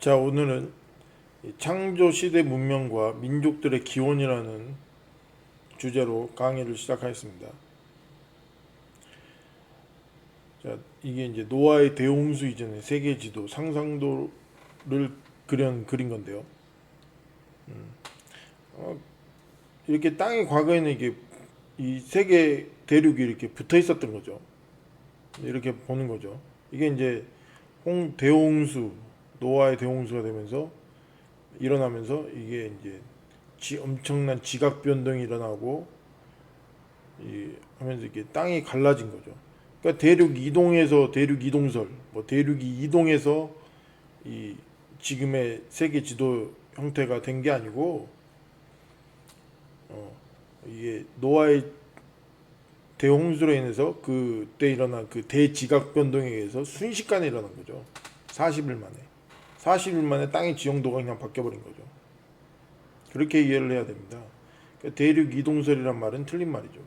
자, 오늘은 창조 시대 문명과 민족들의 기원이라는 주제로 강의를 시작하겠습니다. 자, 이게 이제 노아의 대홍수 이전의 세계 지도 상상도를 그린 건데요. 어, 이렇게 땅이 과거에는 이게 이 세계 대륙이 이렇게 붙어 있었던 거죠. 이렇게 보는 거죠. 이게 이제 대홍수, 노아의 대홍수가 되면서 일어나면서 이게 이제 엄청난 지각 변동이 일어나고 하면서 이게 땅이 갈라진 거죠. 그러니까 대륙 이동에서 대륙 이동설, 뭐 대륙이 이동해서 이 지금의 세계 지도 형태가 된 게 아니고 이게 노아의 대홍수로 인해서 그때 일어난 그 대지각 변동에 의해서 순식간에 일어난 거죠. 40일 만에. 40일 만에 땅의 지형도가 그냥 바뀌어버린 거죠. 그렇게 이해를 해야 됩니다. 그러니까 대륙 이동설이란 말은 틀린 말이죠.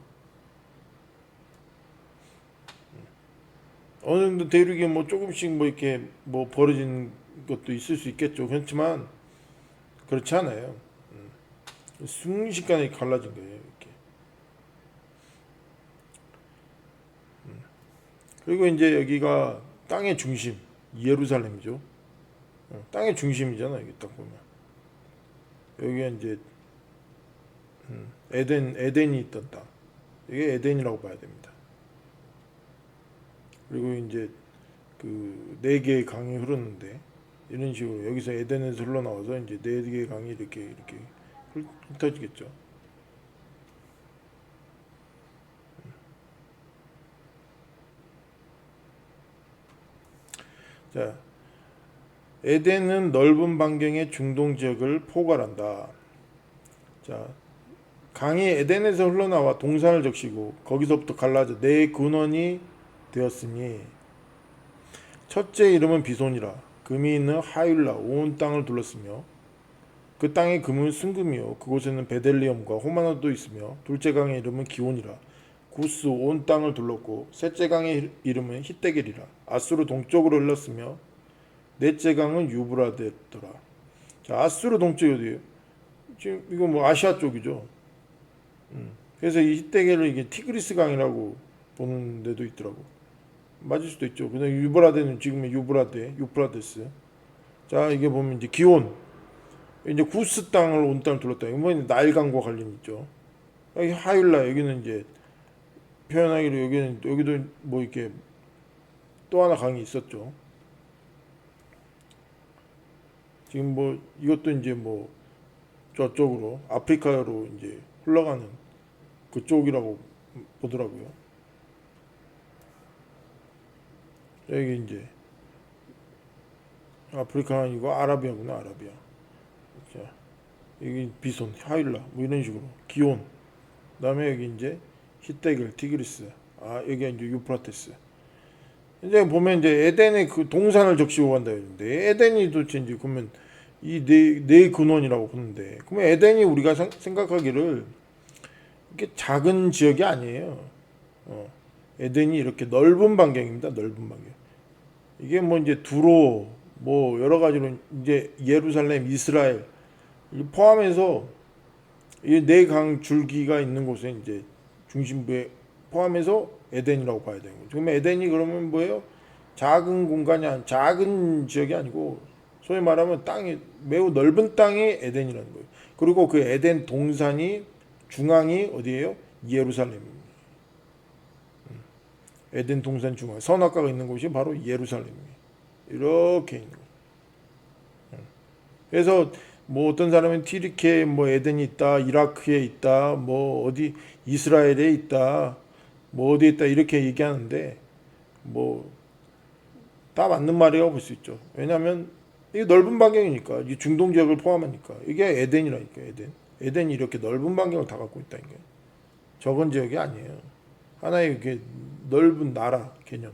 어느 정도 대륙이 뭐 조금씩 뭐 이렇게 뭐 벌어진 것도 있을 수 있겠죠. 그렇지만 그렇지 않아요. 순식간에 갈라진 거예요. 이렇게. 그리고 이제 여기가 땅의 중심, 예루살렘이죠. 땅의 중심이잖아. 여기 딱 보면 여기가 이제 에덴이 있던 땅. 이게 에덴이라고 봐야 됩니다. 그리고 이제 그 네 개의 강이 흐르는데 이런 식으로 여기서 에덴에서 흘러나와서 이제 네 개의 강이 이렇게 흩어지겠죠. 자, 에덴은 넓은 반경의 중동 지역을 포괄한다. 자, 강이 에덴에서 흘러나와 동산을 적시고 거기서부터 갈라져 네 근원이 되었으니 첫째 이름은 비손이라 금이 있는 하율라 온 땅을 둘렀으며 그 땅의 금은 순금이요 그곳에는 베델리엄과 호마노도 있으며 둘째 강의 이름은 기온이라 구스 온 땅을 둘렀고 셋째 강의 이름은 히데겔이라 아수르 동쪽으로 흘렀으며 넷째 강은 유브라데더라. 자, 아수르 동쪽이 어디예요? 지금 이거 뭐 아시아 쪽이죠. 그래서 이 히데겔을 이게 티그리스 강이라고 보는 데도 있더라고. 맞을 수도 있죠. 근데 유브라데는 지금의 유프라데스. 자, 이게 보면 이제 기온, 이제 구스 땅을 온 땅을 둘렀다. 이거 뭐 나일강과 관련이 있죠. 여기 하율라 여기는 이제 표현하기로 여기도 뭐 이렇게 또 하나 강이 있었죠. 지금 뭐 이것도 이제 뭐 저쪽으로 아프리카로 이제 흘러가는 그쪽이라고 보더라고요. 여기 이제 아프리카 아니고 아라비아구나, 아라비아. 자, 여기 비손, 하일라 뭐 이런 식으로 기온. 그다음에 여기 이제 히데겔, 티그리스. 아, 여기 이제 유프라테스. 이제 보면 이제 에덴의 그 동산을 적시고 간다 했는데 에덴이 도대체 이제 그러면 이 네 근원이라고 보는데 그러면 에덴이 우리가 생각하기를 이게 작은 지역이 아니에요. 에덴이 이렇게 넓은 반경입니다. 넓은 반경. 이게 뭐 이제 두로 뭐 여러 가지로 이제 예루살렘, 이스라엘 포함해서 이 네 강 줄기가 있는 곳에 이제 중심부에 포함해서 에덴이라고 봐야 되는 거죠. 그러면 에덴이 그러면 뭐예요? 작은 공간이 작은 지역이 아니고 소위 말하면 땅이 매우 넓은 땅이 에덴이라는 거예요. 그리고 그 에덴 동산이 중앙이 어디예요? 예루살렘입니다. 에덴 동산 중앙 선악과가 있는 곳이 바로 예루살렘입니다. 이렇게 있는 거예요. 그래서 뭐 어떤 사람은 튀르키에 뭐 에덴이 있다, 이라크에 있다, 뭐 어디 이스라엘에 있다, 뭐 어디 있다 이렇게 얘기하는데 뭐 다 맞는 말이라고 볼 수 있죠. 왜냐하면 이게 넓은 반경이니까 이 중동 지역을 포함하니까 이게 에덴이라니까 에덴이 이렇게 넓은 반경을 다 갖고 있다니까 적은 지역이 아니에요. 하나의 이렇게 넓은 나라 개념.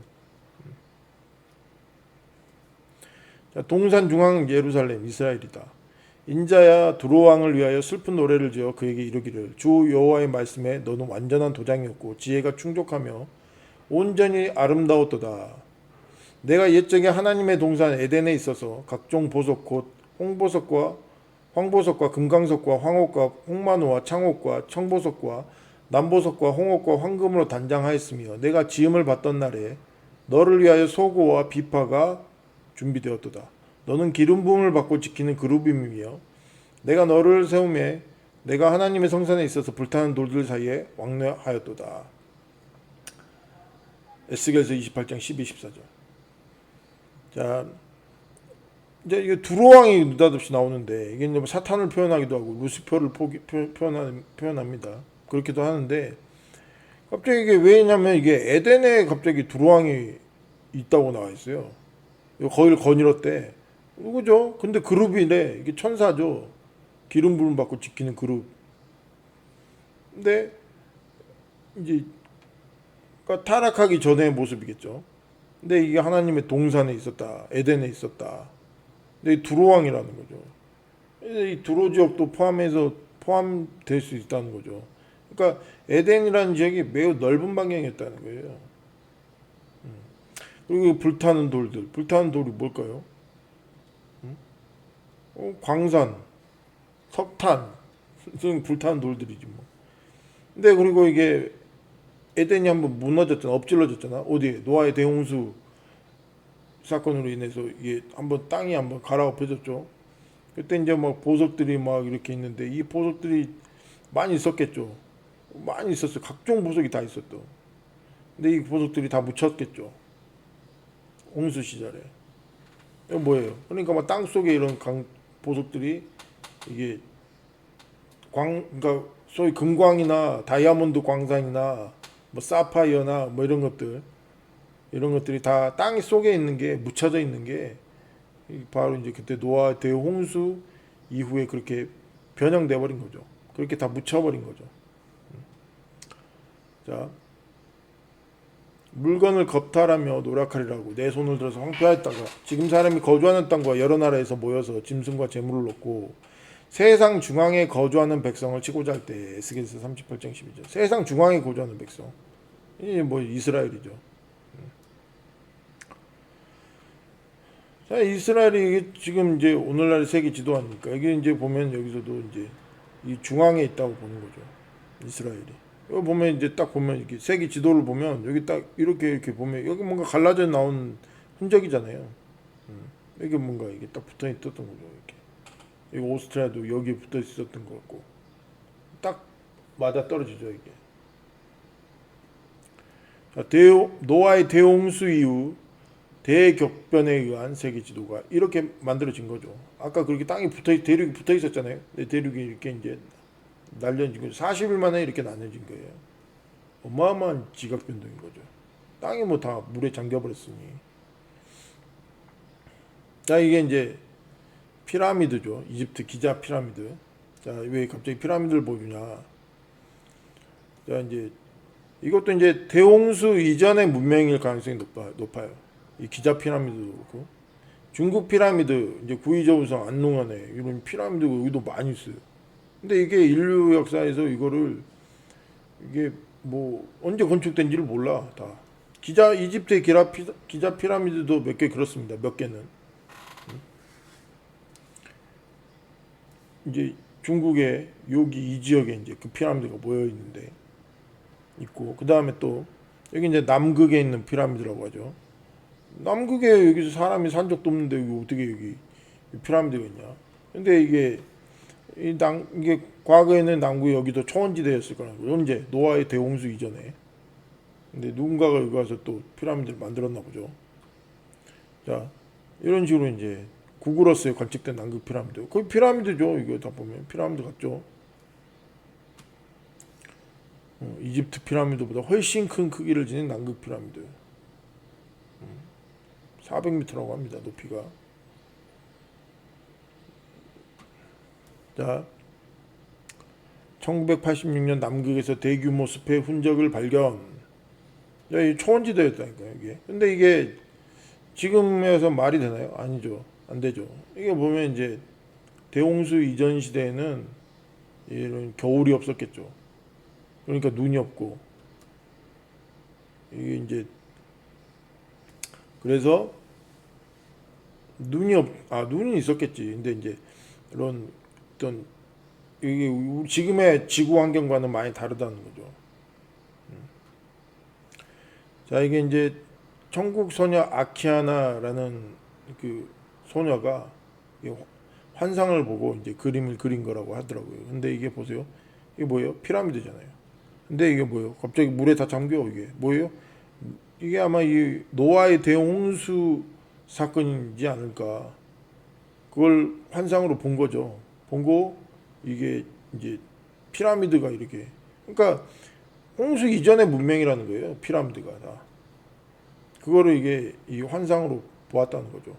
자, 동산 중앙 예루살렘 이스라엘이다. 인자야 두로 왕을 위하여 슬픈 노래를 지어 그에게 이르기를 주 여호와의 말씀에 너는 완전한 도장이었고 지혜가 충족하며 온전히 아름다웠도다. 내가 옛적에 하나님의 동산 에덴에 있어서 각종 보석 곧 황보석과 금강석과 황옥과 홍마노와 창옥과 청보석과 남보석과 홍옥과 황금으로 단장하였으며 내가 지음을 받던 날에 너를 위하여 소고와 비파가 준비되었도다. 너는 기름 부음을 받고 지키는 그룹임이며 내가 너를 세우매 내가 하나님의 성산에 있어서 불타는 돌들 사이에 왕래하였도다. 에스겔서 28장 12, 14절. 자, 이제 이게 두로왕이 느닷없이 나오는데 이게 이제 사탄을 표현하기도 하고 루시퍼를 표현합니다. 그렇기도 하는데 갑자기 이게 왜냐면 이게 에덴에 갑자기 두로왕이 있다고 나와 있어요. 거기를 거닐었대. 그죠? 근데 그룹이래. 이게 천사죠. 기름 부음 받고 지키는 그룹. 근데 이제 그러니까 타락하기 전의 모습이겠죠. 근데 이게 하나님의 동산에 있었다. 에덴에 있었다. 근데 이 두로왕이라는 거죠. 이 두로 지역도 포함될 수 있다는 거죠. 그러니까 에덴이라는 지역이 매우 넓은 방향이었다는 거예요. 그리고 불타는 돌들. 불타는 돌이 뭘까요? 광산, 석탄, 등 불타는 돌들이지 뭐. 근데 그리고 이게 에덴이 한번 무너졌잖아, 엎질러졌잖아. 어디에? 노아의 대홍수 사건으로 인해서 이게 한번 땅이 한번 갈아엎어졌죠. 그때 이제 막 보석들이 막 이렇게 있는데 이 보석들이 많이 있었겠죠. 많이 있었어. 각종 보석이 다 있었어. 근데 이 보석들이 다 묻혔겠죠. 홍수 시절에. 이거 뭐예요? 그러니까 막 땅 속에 이런 보석들이 이게 그러니까 소위 금광이나 다이아몬드 광산이나 뭐 사파이어나 뭐 이런 것들이 다 땅 속에 있는 게 묻혀져 있는 게 바로 이제 그때 노아 대홍수 이후에 그렇게 변형돼 버린 거죠. 그렇게 다 묻혀버린 거죠. 자, 물건을 겁탈하며 노력하리라고 내 손을 들어서 황폐하였다가 지금 사람이 거주하는 땅과 여러 나라에서 모여서 짐승과 재물을 놓고 세상 중앙에 거주하는 백성을 치고자 할 때 에스겔서 38장 12절. 세상 중앙에 거주하는 백성. 이게 뭐 이스라엘이죠. 자, 이스라엘이 지금 이제 오늘날 세계 지도하니까 여기 이제 보면 여기서도 이제 이 중앙에 있다고 보는 거죠. 이스라엘이. 여기 보면 이제 딱 보면 이렇게 세계 지도를 보면 여기 딱 이렇게 보면 여기 뭔가 갈라져 나온 흔적이잖아요. 여기 뭔가 이게 딱 붙어 있었던 거죠. 이렇게. 여기 오스트리아도 여기에 붙어 있었던 것 같고 딱 맞아 떨어지죠 이게. 자, 노아의 대홍수 이후 대격변에 의한 세계 지도가 이렇게 만들어진 거죠. 아까 그렇게 땅이 대륙이 붙어 있었잖아요. 대륙이 이렇게 이제 날려진 거죠. 40일 만에 이렇게 나눠진 거예요. 어마어마한 지각 변동인 거죠. 땅이 뭐 다 물에 잠겨 버렸으니. 자, 이게 이제 피라미드죠. 이집트 기자 피라미드. 자, 왜 갑자기 피라미드를 보여주냐? 자, 이제 이것도 이제 대홍수 이전의 문명일 가능성이 높아요. 이 기자 피라미드도 그렇고 중국 피라미드 이제 구이저우성 안농안에 이런 피라미드가 여기도 많이 있어요. 근데 이게 인류 역사에서 이거를 이게 뭐 언제 건축된지를 몰라 다. 이집트의 기자 피라미드도 몇 개 그렇습니다. 몇 개는 이제 중국의 여기 이 지역에 이제 그 피라미드가 모여 있는데 있고 그 다음에 또 여기 이제 남극에 있는 피라미드라고 하죠. 남극에 여기서 사람이 산 적도 없는데 어떻게 여기 피라미드가 있냐? 근데 이게 이게 과거에는 남극 여기도 초원지대였을 거라고. 언제 노아의 대홍수 이전에. 근데 누군가가 여기 와서 또 피라미드를 만들었나 보죠. 자, 이런 식으로 이제 구글어스에 관측된 남극 피라미드. 거의 피라미드죠. 이거 다 보면 피라미드 같죠. 이집트 피라미드보다 훨씬 큰 크기를 지닌 남극 피라미드. 400m라고 합니다. 높이가. 자, 1986년 남극에서 대규모 숲의 흔적을 발견. 야, 이 초원지대였다니까요, 이게. 근데 이게 지금에서 말이 되나요? 아니죠. 안 되죠. 이게 보면 이제 대홍수 이전 시대에는 이런 겨울이 없었겠죠. 그러니까 눈이 없고 이게 이제 그래서 눈이 있었겠지. 근데 이제 이런 어떤 이게 지금의 지구 환경과는 많이 다르다는 거죠. 자, 이게 이제 천국 소녀 아키아나라는 그 소녀가 환상을 보고 이제 그림을 그린 거라고 하더라고요. 근데 이게 보세요. 이게 뭐예요? 피라미드잖아요. 근데 이게 뭐예요? 갑자기 물에 다 잠겨. 이게 뭐예요? 이게 아마 이 노아의 대홍수 사건이지 않을까. 그걸 환상으로 본 거죠. 본거 이게 이제 피라미드가 이렇게, 그러니까 홍수 이전의 문명이라는 거예요. 피라미드가 다. 그거를 이게 이 환상으로 보았다는 거죠.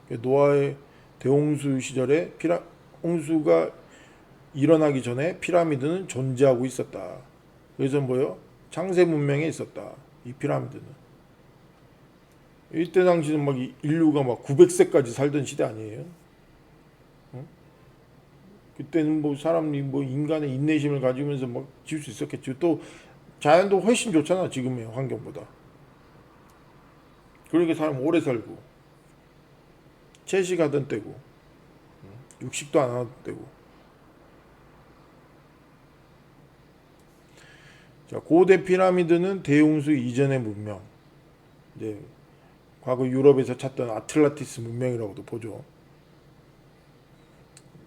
노아의 대홍수 시절에 홍수가 일어나기 전에 피라미드는 존재하고 있었다. 그래서 뭐요? 창세 문명에 있었다. 이 피라미드는. 이때 당시는 막 인류가 막 900세까지 살던 시대 아니에요? 응? 그때는 뭐 사람이 뭐 인간의 인내심을 가지면서 막 지을 수 있었겠죠. 또 자연도 훨씬 좋잖아, 지금의 환경보다. 그러니까 사람 오래 살고 채식하던 때고 육식도 안 하던 때고. 자, 고대 피라미드는 대홍수 이전의 문명. 이제 과거 유럽에서 찾던 아틀란티스 문명이라고도 보죠.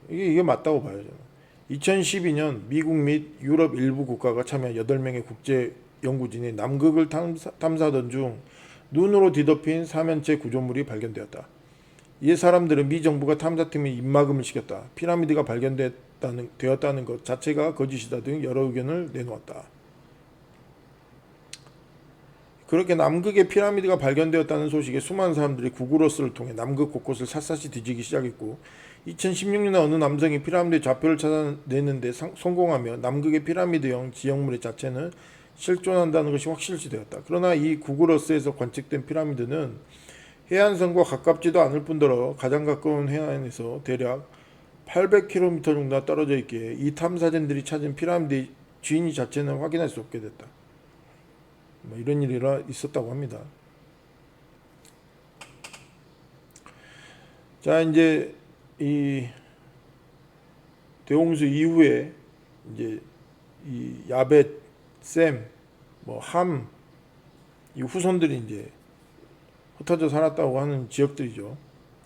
이게 맞다고 봐요, 저는. 2012년 미국 및 유럽 일부 국가가 참여한 8명의 국제 연구진이 남극을 탐사하던 중 눈으로 뒤덮인 사면체 구조물이 발견되었다. 이 사람들은 미 정부가 탐사팀에 입막음을 시켰다. 피라미드가 발견되었다는 것 자체가 거짓이다 등 여러 의견을 내놓았다. 그렇게 남극의 피라미드가 발견되었다는 소식에 수많은 사람들이 구글어스를 통해 남극 곳곳을 샅샅이 뒤지기 시작했고, 2016년에 어느 남성이 피라미드 좌표를 찾아내는데 성공하며 남극의 피라미드형 지형물의 자체는 실존한다는 것이 확실시되었다. 그러나 이 구글어스에서 관측된 피라미드는 해안선과 가깝지도 않을 뿐더러 가장 가까운 해안에서 대략 800km 정도 떨어져 있기에 이 탐사진들이 찾은 피라미드의 주인 자체는 확인할 수 없게 됐다. 뭐 이런 일이 있었다고 합니다. 자, 이제 이 대홍수 이후에 이제 이 야벳, 셈, 뭐 함, 이 후손들이 이제 흩어져 살았다고 하는 지역들이죠.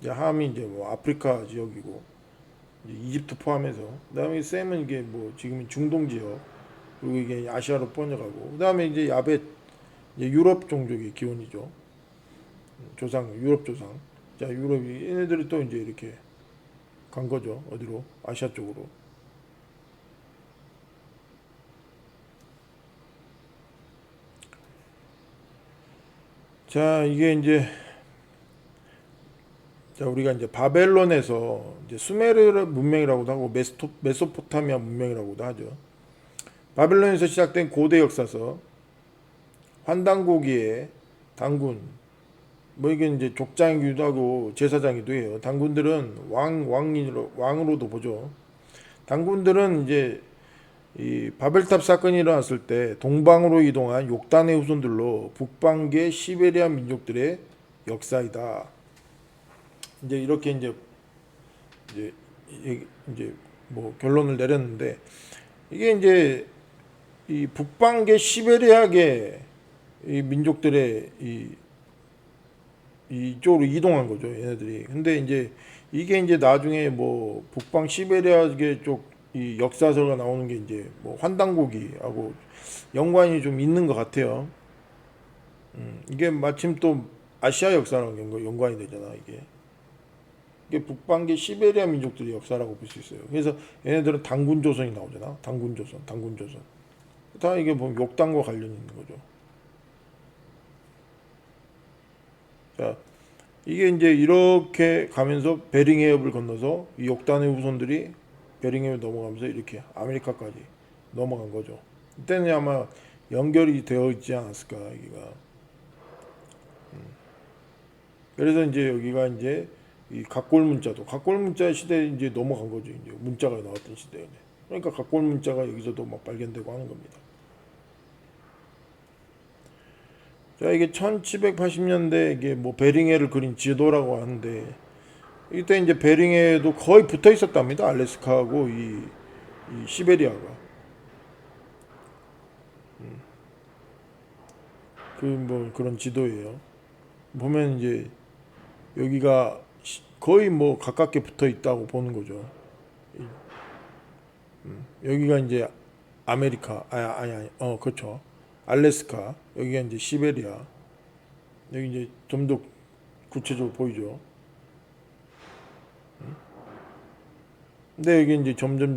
이제 함이 이제 뭐 아프리카 지역이고 이제 이집트 포함해서, 그다음에 셈은 이게 뭐 지금 중동 지역, 그리고 이게 아시아로 번져가고, 그다음에 이제 야벳, 이제 유럽 종족의 기원이죠. 조상, 유럽 조상. 자, 유럽이 얘네들이 또 이제 이렇게 간 거죠. 어디로? 아시아 쪽으로. 자, 이게 이제, 자, 우리가 이제 바벨론에서 이제 수메르 문명이라고도 하고 메소포타미아 문명이라고도 하죠. 바벨론에서 시작된 고대 역사서 환단고기에 단군, 뭐 이게 이제 족장이기도 하고 제사장이기도 해요. 단군들은 왕으로도 보죠. 단군들은 이제 이 바벨탑 사건이 일어났을 때 동방으로 이동한 욕단의 후손들로 북방계 시베리아 민족들의 역사이다. 이제 이렇게 이제 이제 뭐 결론을 내렸는데, 이게 이제 이 북방계 시베리아계 이 민족들의 이쪽으로 이동한 거죠, 얘네들이. 근데 이제 이게 이제 나중에 뭐 북방 시베리아계 쪽 이 역사서가 나오는 게 이제 뭐 환단고기하고 연관이 좀 있는 것 같아요. 이게 마침 또 아시아 역사랑 연관이 되잖아, 이게. 이게 북방계 시베리아 민족들의 역사라고 볼 수 있어요. 그래서 얘네들은 단군 조선이 나오잖아. 단군 조선, 단군 조선. 다 이게 뭐 욕단과 관련이 있는 거죠. 자, 이게 이제 이렇게 가면서 베링 해협을 건너서 이 욕단의 후손들이 베링 해협을 넘어가면서 이렇게 아메리카까지 넘어간 거죠. 이때는 아마 연결이 되어 있지 않았을까, 여기가. 그래서 이제 여기가 이제 이 각골 문자 시대에 이제 넘어간 거죠. 이제 문자가 나왔던 시대에. 그러니까 각골 문자가 여기서도 막 발견되고 하는 겁니다. 자, 이게 1780년대 이게 뭐 베링해를 그린 지도라고 하는데 이때 이제 베링해도 거의 붙어 있었답니다. 알래스카하고 이 시베리아가. 그 뭐 그런 지도예요. 보면 이제 여기가 거의 뭐 가깝게 붙어 있다고 보는 거죠. 여기가 이제 아메리카, 그렇죠. 알래스카, 여기가 이제 시베리아. 여기 이제 좀 더 구체적으로 보이죠. 근데 여기 이제 점점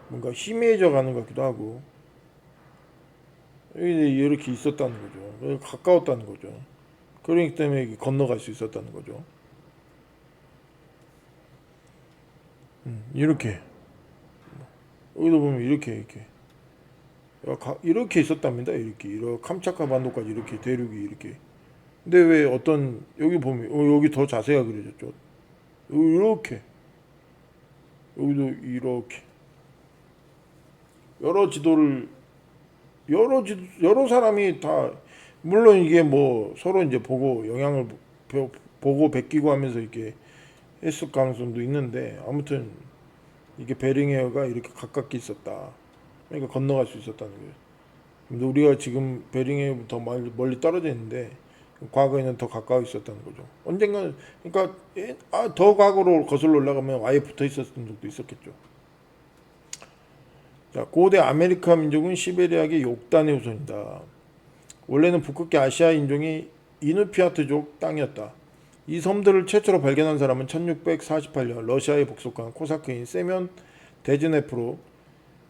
뭔가 희미해져 가는 것 같기도 하고 여기 이렇게 있었다는 거죠. 여기 가까웠다는 거죠. 그러기 때문에 여기 건너갈 수 있었다는 거죠. 이렇게 여기도 보면 이렇게 있었답니다. 이렇게 캄차카 반도까지 이렇게 대륙이 이렇게. 근데 왜 어떤 여기 보면 여기 더 자세하게 그려졌죠. 이렇게 여기도 이렇게 여러 지도를 여러 사람이 다 물론 이게 뭐 서로 이제 보고 영향을 보고 베끼고 하면서 이렇게 했을 가능성도 있는데 아무튼 이게 베링해어가 이렇게 가깝게 있었다. 그러니까 건너갈 수 있었다는 거예요. 근데 우리가 지금 베링해부터 멀리 떨어져 있는데 과거에는 더 가까워 있었다는 거죠. 언젠가 그러니까 더 과거로 거슬러 올라가면 아예 붙어 있었던 적도 있었겠죠. 자, 고대 아메리카 민족은 시베리아계 욕단의 후손이다. 원래는 북극계 아시아 인종이 이누피아트족 땅이었다. 이 섬들을 최초로 발견한 사람은 1648년 러시아에 복속한 코사크인 세면 데즈네프로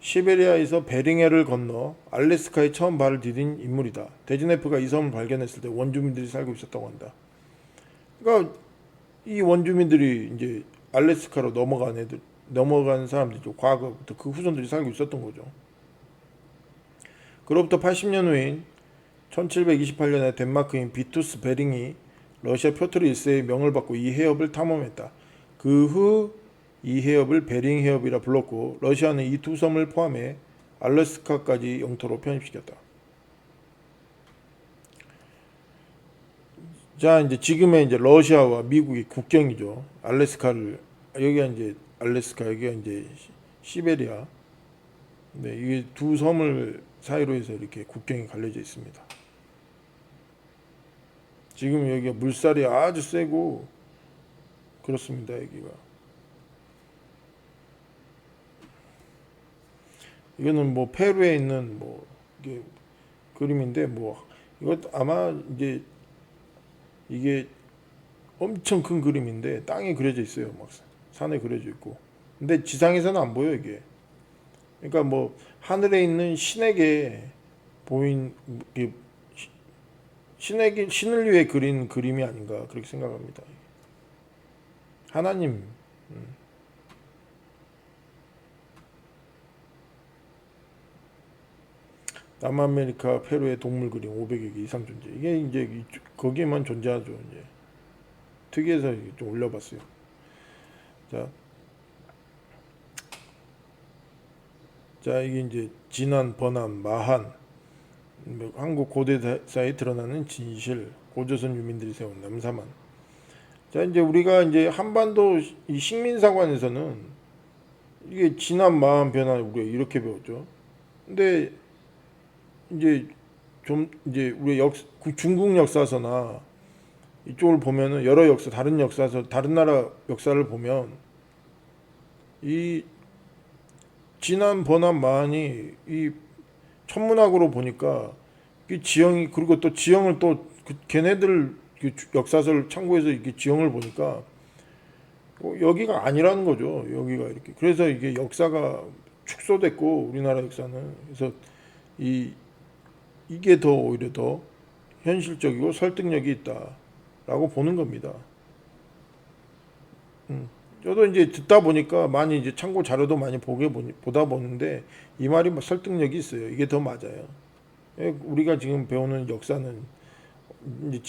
시베리아에서 베링해를 건너 알래스카에 처음 발을 디딘 인물이다. 데즈네프가 이 섬을 발견했을 때 원주민들이 살고 있었다고 한다. 그러니까 이 원주민들이 이제 알래스카로 넘어간 사람들이죠. 과거부터 그 후손들이 살고 있었던 거죠. 그로부터 80년 후인 1728년에 덴마크인 비투스 베링이 러시아 표트르 1세의 명을 받고 이 해협을 탐험했다. 그 후 이 해협을 베링 해협이라 불렀고 러시아는 이 두 섬을 포함해 알래스카까지 영토로 편입시켰다. 자, 이제 지금의 이제 러시아와 미국의 국경이죠. 여기가 이제 알래스카, 여기가 이제 시베리아. 네, 이게 두 섬을 사이로 해서 이렇게 국경이 갈려져 있습니다. 지금 여기가 물살이 아주 세고 그렇습니다. 여기가. 이거는 뭐 페루에 있는 뭐 이게 그림인데 뭐 이것 아마 이제 이게 엄청 큰 그림인데 땅에 그려져 있어요. 막 산에 그려져 있고. 근데 지상에서는 안 보여 이게. 그러니까 뭐 하늘에 있는 신에게 보인 신을 위해 그린 그림이 아닌가 그렇게 생각합니다. 하나님. 남아메리카 페루의 동물 그림 500여 개 이상 존재. 이게 이제 거기에만 존재하죠. 이제 특이해서 좀 올려봤어요. 자, 이게 이제 진안, 번안, 마한, 한국 고대사에 드러나는 진실, 고조선 유민들이 세운 남사만. 자, 이제 우리가 이제 한반도 이 식민사관에서는 이게 진안, 마한, 변안 우리가 이렇게 배웠죠. 근데 이제 좀 이제 우리 중국 역사서나 이쪽을 보면은 여러 역사, 다른 역사서, 다른 나라 역사를 보면 이 진안, 번안, 마한이 이 천문학으로 보니까 이 지형이 그리고 또 지형을 또 걔네들 역사서를 참고해서 이렇게 지형을 보니까 여기가 아니라는 거죠. 여기가 이렇게. 그래서 이게 역사가 축소됐고 우리나라 역사는 그래서 이게 더 오히려 더 현실적이고 설득력이 있다라고 보는 겁니다. 저도 이제 듣다 보니까 많이 이제 참고 자료도 많이 보다 보는데 이 말이 설득력이 있어요. 이게 더 맞아요. 우리가 지금 배우는 역사는 이제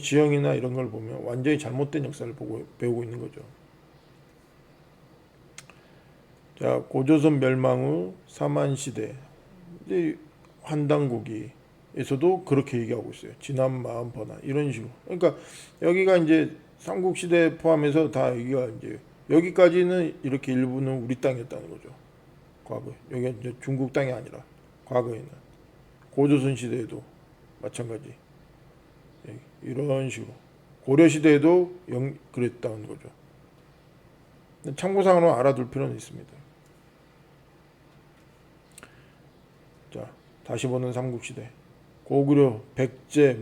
지형이나 이런 걸 보면 완전히 잘못된 역사를 배우고 있는 거죠. 자, 고조선 멸망 후 사만시대 이제 환단고기 에서도 그렇게 얘기하고 있어요. 지난 마음 번한 이런 식으로. 그러니까 여기가 이제 삼국시대 포함해서 다 여기가 이제 여기까지는 이렇게 일부는 우리 땅이었다는 거죠. 과거에 여기가 이제 중국 땅이 아니라 과거에는 고조선 시대에도 마찬가지 이런 식으로 고려 시대에도 그랬다는 거죠. 참고사항으로 알아둘 필요는 있습니다. 자, 다시 보는 삼국시대. 고구려, 백제,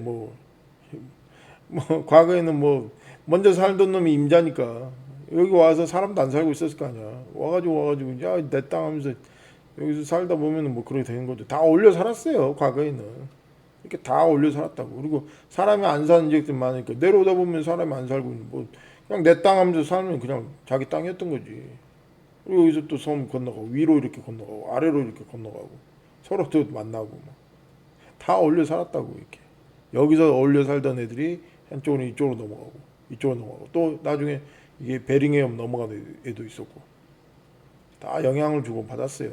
과거에는 먼저 살던 놈이 임자니까 여기 와서 사람도 안 살고 있었을 거 아니야. 와가지고 야, 내 땅 하면서 여기서 살다 보면은 그렇게 되는 거죠. 다 올려 살았어요. 과거에는 이렇게 다 올려 살았다고. 그리고 사람이 안 사는 지역들 많으니까 내려오다 보면 사람이 안 살고 있는 그냥 내 땅 하면서 살면 그냥 자기 땅이었던 거지. 그리고 여기서 또 섬 건너가고 위로 이렇게 건너가고 아래로 이렇게 건너가고 서로 또 만나고 다 올려 살았다고. 이렇게 여기서 올려 살던 애들이 한쪽으로 이쪽으로 넘어가고 이쪽으로 넘어가고 또 나중에 이게 베링해 옆 넘어가는 애도 있었고 다 영향을 주고 받았어요.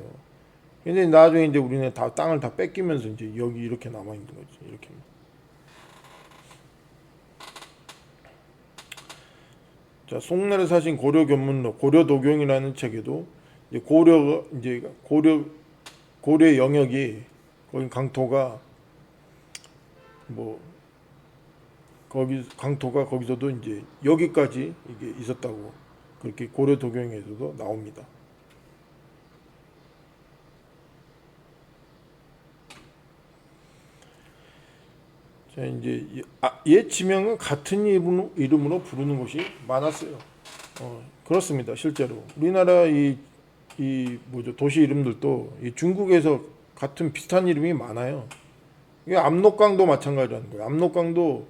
근데 나중에 이제 우리는 다 땅을 다 뺏기면서 이제 여기 이렇게 남아 있는 거지. 이렇게. 자, 송나라 사신 고려 견문록 고려도경이라는 책에도 이제 고려의 영역이 거기 강토가 거기 강토가 거기서도 이제 여기까지 이게 있었다고 그렇게 고려도경에서도 나옵니다. 자, 이제 옛 지명은 같은 이름으로 부르는 곳이 많았어요. 그렇습니다. 실제로 우리나라 도시 이름들도 이 중국에서 같은 비슷한 이름이 많아요. 이게 압록강도 마찬가지라는 거예요. 압록강도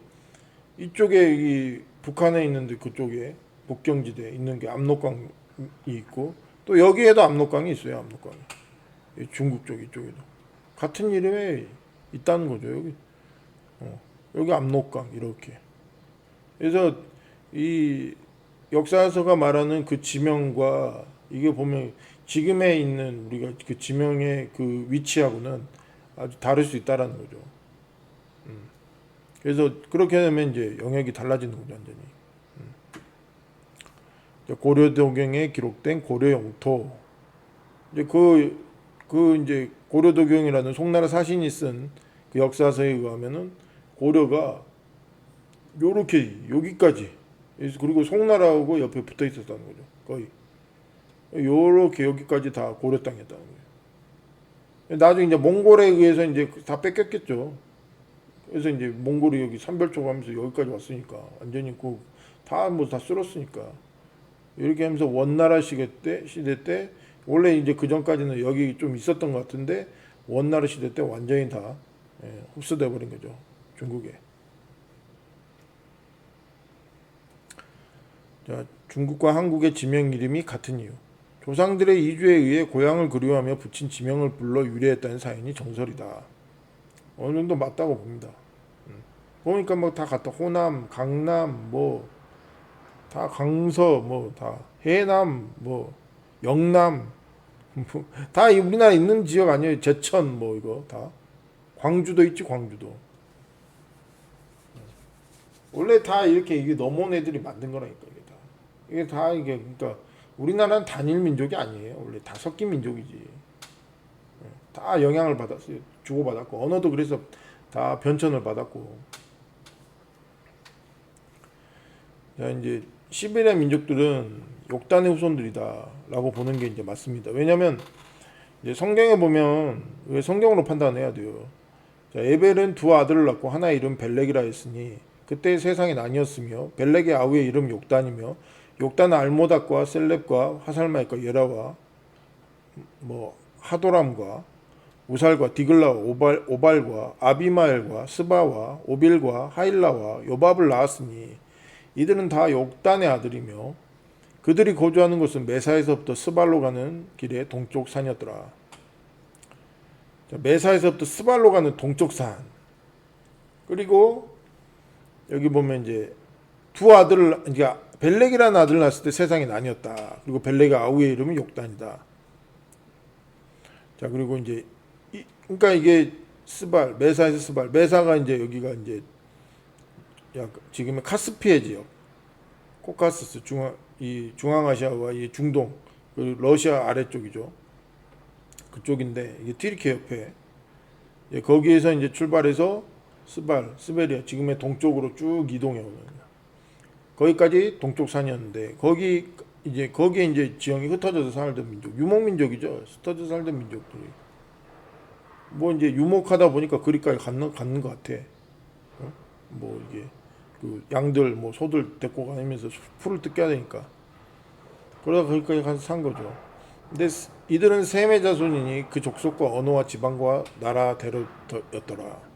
이쪽에 이 북한에 있는데 그쪽에 국경지대에 있는 게 압록강이 있고 또 여기에도 압록강이 있어요. 압록강이 중국 쪽 이쪽에도 같은 이름에 있다는 거죠. 여기 압록강 이렇게. 그래서 이 역사서가 말하는 그 지명과 이게 보면 지금에 있는 우리가 그 지명의 그 위치하고는 아주 다를 수 있다라는 거죠. 그래서 그렇게 되면 이제 영역이 달라지는 거죠, 완전히. 고려도경에 기록된 고려 영토. 이제 이제 고려도경이라는 송나라 사신이 쓴 그 역사서에 의하면은 고려가 요렇게 여기까지 그리고 송나라하고 옆에 붙어 있었다는 거죠. 거의 요렇게 여기까지 다 고려 땅이었다는 거예요. 나중에 이제 몽골에 의해서 이제 다 뺏겼겠죠. 그래서 이제 몽골이 여기 산별초 가면서 여기까지 왔으니까 완전히 다 쓸었으니까 이렇게 하면서 원나라 시대 때 원래 이제 그 전까지는 여기 좀 있었던 것 같은데 원나라 시대 때 완전히 다 흡수돼 버린 거죠. 중국에. 자, 중국과 한국의 지명 이름이 같은 이유. 조상들의 이주에 의해 고향을 그리워하며 붙인 지명을 불러 유래했다는 사연이 정설이다. 어느 정도 맞다고 봅니다. 보니까 다 같다. 호남, 강남, 다 강서, 다 해남, 영남, 다 우리나라에 있는 지역 아니에요. 제천, 이거 다. 광주도 있지, 광주도. 원래 다 이렇게 이게 넘어온 애들이 만든 거라니까 이게 다 그러니까 우리나라는 단일 민족이 아니에요. 원래 다 섞인 민족이지. 다 영향을 받았어요. 주고받았고 언어도 그래서 다 변천을 받았고. 자, 이제 시베리아 민족들은 욕단의 후손들이다라고 보는 게 이제 맞습니다. 왜냐하면 이제 성경에 보면 왜 성경으로 판단해야 돼요. 자, 에벨은 두 아들을 낳고 하나의 이름 벨렉이라 했으니 그때 세상이 나뉘었으며 벨렉의 아우의 이름 욕단이며 욕단은 알모닥과 셀렙과 화살마익과 예라와 하도람과 우살과 디글라와 오발과 아비마엘과 스바와 오빌과 하일라와 요밥을 낳았으니 이들은 다 욕단의 아들이며 그들이 거주하는 곳은 메사에서부터 스발로 가는 길의 동쪽 산이었더라. 자, 메사에서부터 스발로 가는 동쪽 산. 그리고 여기 보면 이제 두 아들을 벨렉이라는 아들을 낳았을 때 세상이 나뉘었다. 그리고 벨렉의 아우의 이름은 욕단이다. 자, 그리고 이제 그러니까 이게 스발, 메사에서 스발. 메사가 이제 여기가 이제 지금의 카스피해 지역, 코카서스 이 중앙아시아와 이 중동, 그리고 러시아 아래쪽이죠. 그쪽인데 이게 튀르키 옆에 거기에서 이제 출발해서 스베리아 지금의 동쪽으로 쭉 이동해오는 거기까지 동쪽 산이었는데 거기에 이제 지형이 흩어져서 살던 민족, 유목민족이죠. 흩어져서 살던 민족들이 뭐 이제 유목하다 보니까 그리까지 갔는 것 같아. 뭐 이게 그 양들 뭐 소들 데리고 다니면서 풀을 뜯겨야 되니까 그러다 거기까지 가서 산 거죠. 근데 이들은 셈의 자손이니 그 족속과 언어와 지방과 나라 대로였더라.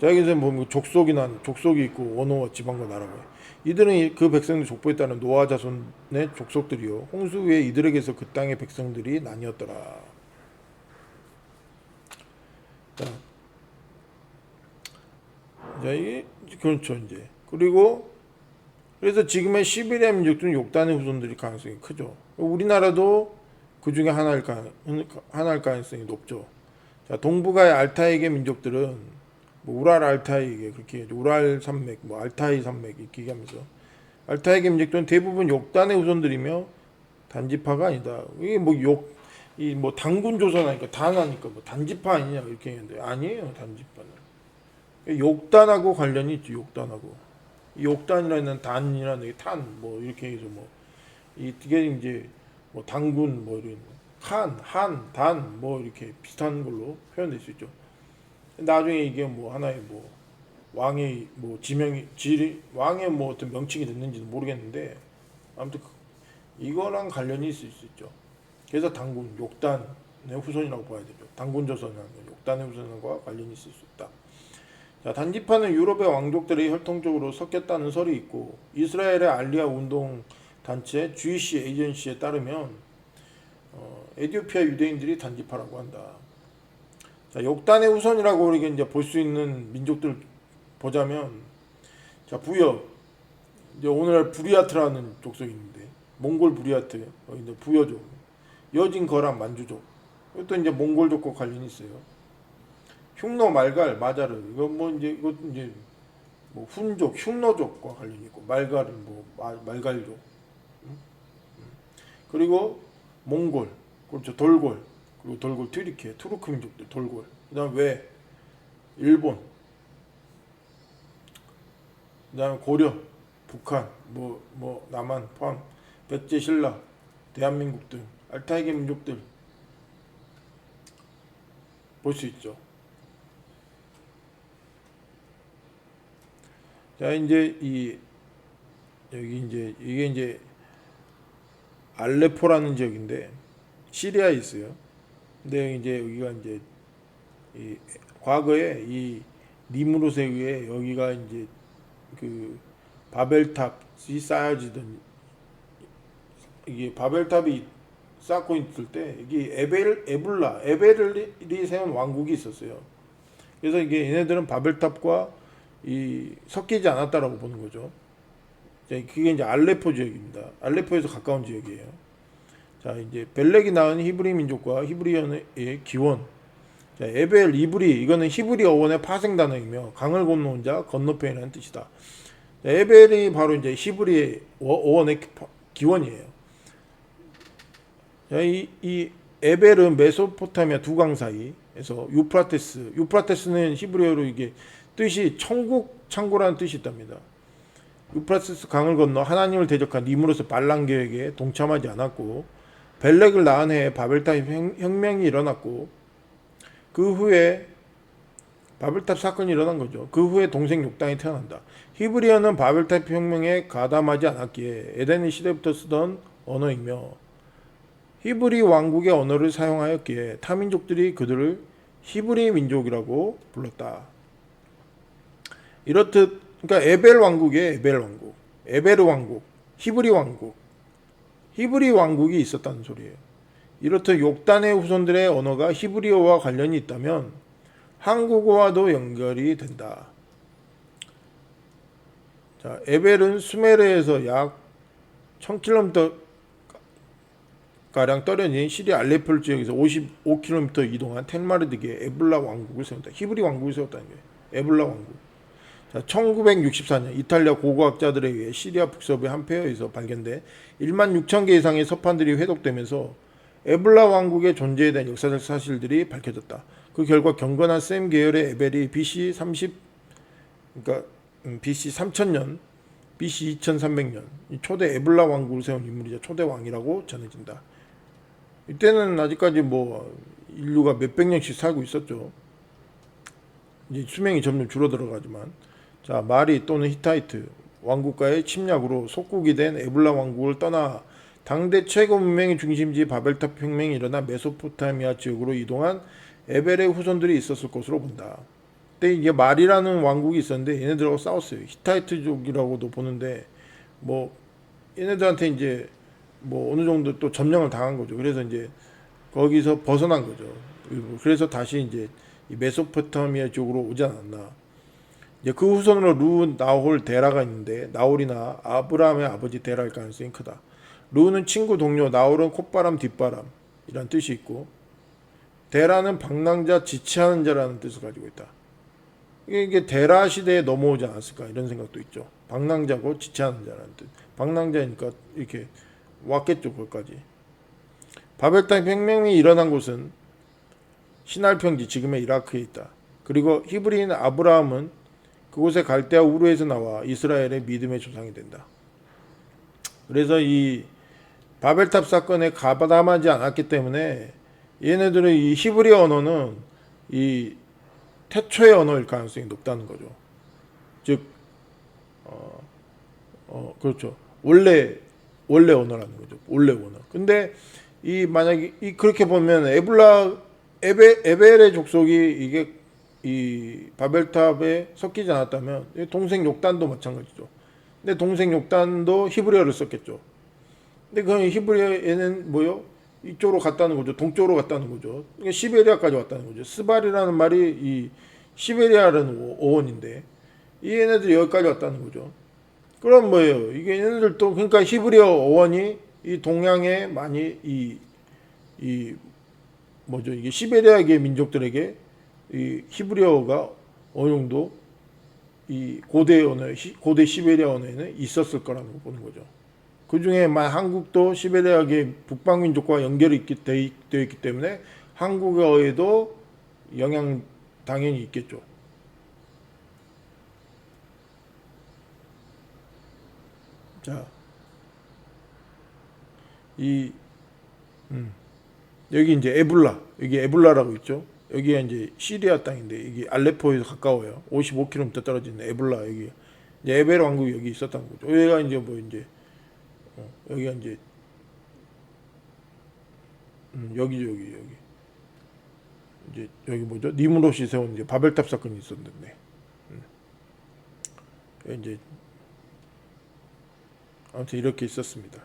자 여기서 뭐 족속이 있고 언어와 지방과 나라가 이들은 그 백성들 족보에 따른 노아 자손의 족속들이요 홍수 후에 이들에게서 그 땅의 백성들이 나뉘었더라. 자, 이게 그렇죠 이제. 그리고 그래서 지금의 시베리아 민족들은 욕단의 후손들이 가능성이 크죠. 우리나라도 그 중에 하나일 가능성이 높죠. 자, 동북아의 알타이계 민족들은 뭐 우랄 알타이계 그렇게 우랄 산맥, 뭐 알타이 산맥 이렇게 얘기하면서 알타이계 민족들은 대부분 욕단의 후손들이며 단지파가 아니다. 이게 뭐 단군 조선하니까 단하니까 뭐 단지파 아니냐 이렇게 했는데 아니에요. 단지파는 욕단하고 관련이 있죠. 욕단하고 욕단이라는 단이라는 게 탄 뭐 이렇게 해서 뭐 이게 이제 뭐 당군 뭐 이런 단 뭐 이렇게 비슷한 걸로 표현될 수 있죠. 나중에 이게 뭐 하나의 뭐 왕의 뭐 왕의 뭐 어떤 명칭이 됐는지는 모르겠는데 아무튼 이거랑 관련이 있을 수 있죠. 그래서 당군 욕단의 후손이라고 봐야 되죠. 당군 조선이라는 욕단의 후손과 관련이 있을 수 있다. 자, 단지파는 유럽의 왕족들이 혈통적으로 섞였다는 설이 있고 이스라엘의 알리아 운동 단체 주이시 에이전시에 따르면 에티오피아 유대인들이 단지파라고 한다. 자, 욕단의 후손이라고 우리가 이제 볼 수 있는 민족들 보자면 자 부여 이제 오늘날 부리아트라는 족속이 있는데 몽골 부리아트 이제 부여족 여진 거랑 만주족 이것도 이제 몽골족과 관련이 있어요. 흉노 말갈 마자르 이거 이제 뭐 훈족 흉노족과 관련이 있고 말갈은 뭐 말갈족 그리고 몽골 그렇죠 돌골 그리고 돌골 튀르키 투르크 민족들 돌골 그다음 왜 일본 그다음 고려 북한 뭐 남한 포함 백제 신라 대한민국 등 알타이계 민족들 볼 수 있죠. 자 이제 여기 이게 이제 알레포라는 지역인데 시리아에 있어요. 근데 이제 여기가 이제 과거에 이 니무롯에 의해 여기가 이제 그 바벨탑이 쌓여지던 이게 바벨탑이 쌓고 있을 때 이게 에벨이 세운 왕국이 있었어요. 그래서 이게 얘네들은 바벨탑과 섞이지 않았다라고 보는 거죠. 그게 이제 알레포 지역입니다. 알레포에서 가까운 지역이에요. 자, 이제 벨렉이 낳은 히브리 민족과 히브리어의 기원. 자, 에벨, 이브리 이거는 히브리 어원의 파생 단어이며 강을 건너온 자, 건너편이라는 뜻이다. 자, 에벨이 바로 이제 히브리 어원의 기원이에요. 자, 이 에벨은 메소포타미아 두 강 사이에서 유프라테스는 히브리어로 이게 뜻이 천국 창고라는 뜻이 있답니다. 유프라테스 강을 건너 하나님을 대적한 니무롯의 반란 계획에 동참하지 않았고 벨렉을 낳은 해에 바벨탑 혁명이 일어났고 그 후에 바벨탑 사건이 일어난 거죠. 그 후에 동생 욕단이 태어난다. 히브리어는 바벨탑 혁명에 가담하지 않았기에 에덴의 시대부터 쓰던 언어이며 히브리 왕국의 언어를 사용하였기에 타민족들이 그들을 히브리 민족이라고 불렀다. 이렇듯 그러니까 에벨 왕국에 에베르 왕국, 히브리 왕국이 있었다는 소리예요. 이렇듯 욕단의 후손들의 언어가 히브리어와 관련이 있다면 한국어와도 연결이 된다. 자, 에벨은 수메르에서 약 1000km 가량 떨어진 시리아 알레포 지역에서 55km 이동한 텔마르드기의 에블라 왕국을 세운다. 히브리 왕국을 세웠다는 거예요. 에블라 왕국. 자, 1964년 이탈리아 고고학자들에 의해 시리아 북서부의 한 폐허에서 발견된 1만 6천 개 이상의 서판들이 회독되면서 에블라 왕국의 존재에 대한 역사적 사실들이 밝혀졌다. 그 결과 경건한 셈 계열의 에벨이 BC 30, 그러니까 BC 3000년, BC 2300년 초대 에블라 왕국을 세운 인물이자 초대 왕이라고 전해진다. 이때는 아직까지 뭐 인류가 몇백 년씩 살고 있었죠. 이제 수명이 점점 줄어들어가지만, 자, 마리 또는 히타이트 왕국가의 침략으로 속국이 된 에블라 왕국을 떠나 당대 최고 문명의 중심지 바벨탑 혁명이 일어나 메소포타미아 지역으로 이동한 에벨의 후손들이 있었을 것으로 본다. 그때 이게 말이라는 왕국이 있었는데 얘네들하고 싸웠어요. 히타이트족이라고도 보는데 뭐 얘네들한테 이제 뭐 어느 정도 또 점령을 당한 거죠. 그래서 이제 거기서 벗어난 거죠. 그래서 다시 이제 이 메소포타미아 쪽으로 오지 않았나. 이제 그 후손으로 루, 나홀, 데라가 있는데 나홀이나 아브라함의 아버지 데라일 가능성이 크다. 루는 친구, 동료, 나홀은 콧바람, 뒷바람 이란 뜻이 있고, 데라는 방랑자, 지체하는 자라는 뜻을 가지고 있다. 이게 데라 시대에 넘어오지 않았을까 이런 생각도 있죠. 방랑자고 지체하는 자라는 뜻. 방랑자니까 이렇게 왔겠죠. 거기까지. 바벨탑 혁명이 일어난 곳은 시날 평지, 지금의 이라크에 있다. 그리고 히브리인 아브라함은 그곳의 갈대아 우르에서 나와 이스라엘의 믿음의 조상이 된다. 그래서 이 바벨탑 사건에 가담하지 않았기 때문에 얘네들의 이 히브리 언어는 이 태초의 언어일 가능성이 높다는 거죠. 즉, 그렇죠. 원래 언어라는 거죠. 원래 언어. 근데 이 만약에 그렇게 보면 에벨의 족속이 이게 이 바벨탑에 섞이지 않았다면 동생 욕단도 마찬가지죠. 근데 동생 욕단도 히브리어를 썼겠죠. 근데 그 히브리어에는 뭐요? 이쪽으로 갔다는 거죠. 동쪽으로 갔다는 거죠. 그러니까 시베리아까지 왔다는 거죠. 스발이라는 말이 이 시베리아라는 어원인데 이 얘네들이 여기까지 왔다는 거죠. 그럼 뭐예요? 이게 얘네들도 그러니까 히브리어 어원이 이 동양에 많이 이 뭐죠? 이게 시베리아계 민족들에게 이 히브리어가 어느 정도 이 고대 시베리아 언어에는 있었을 거라는 거 보는 거죠. 그 중에 한국도 시베리아계 북방민족과 연결이 되어 있기 때문에 한국어에도 영향 당연히 있겠죠. 자, 여기 이제 여기 에블라라고 있죠. 여기가 이제 시리아 땅인데 이게 알레포에서 가까워요. 55km 떨어진 에블라 여기 이제 에벨 왕국이 여기 있었다는 거죠. 여기가 이제 뭐 이제 여기가 이제 여기 이제 여기 뭐죠? 니므롯이 세운 이제 바벨탑 사건이 있었는데 이제 아무튼 이렇게 있었습니다.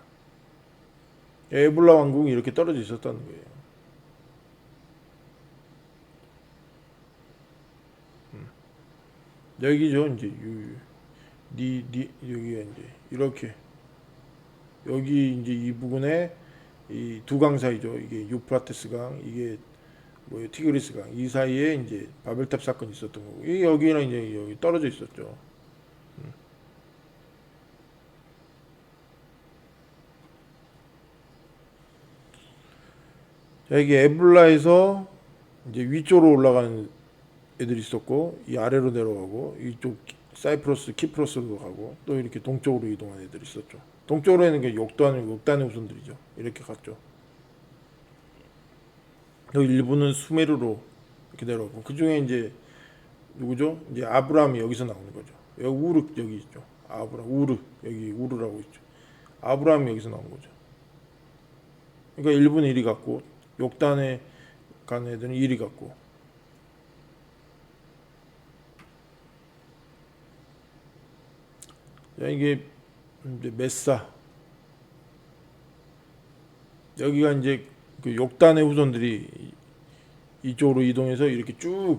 에블라 왕국이 이렇게 떨어져 있었다는 거예요. 여기죠. 이제 여기가 이제 이렇게 여기 이제 이 부분에 이 두 강 사이죠. 이게 유프라테스 강, 이게 뭐 티그리스 강, 이 사이에 이제 바벨탑 사건이 있었던 거고, 이 여기는 이제 여기 떨어져 있었죠. 자, 이게 에블라에서 이제 위쪽으로 올라가는 애들이 있었고, 이 아래로 내려가고, 이쪽 사이프러스, 키프로스로 가고, 또 이렇게 동쪽으로 이동한 애들이 있었죠. 동쪽으로 있는 게 욕단의 후손들이죠. 이렇게 갔죠. 여기 일부는 수메르로 이렇게 내려가고, 그 중에 이제 누구죠? 이제 아브라함이 여기서 나오는 거죠. 여기 우르 여기 있죠. 여기 우르라고 있죠. 아브라함이 여기서 나온 거죠. 그러니까 일부는 이리 갔고, 욕단에 간 애들은 이리 갔고. 이게 이제 메사, 여기가 이제 그 욕단의 후손들이 이쪽으로 이동해서 이렇게 쭉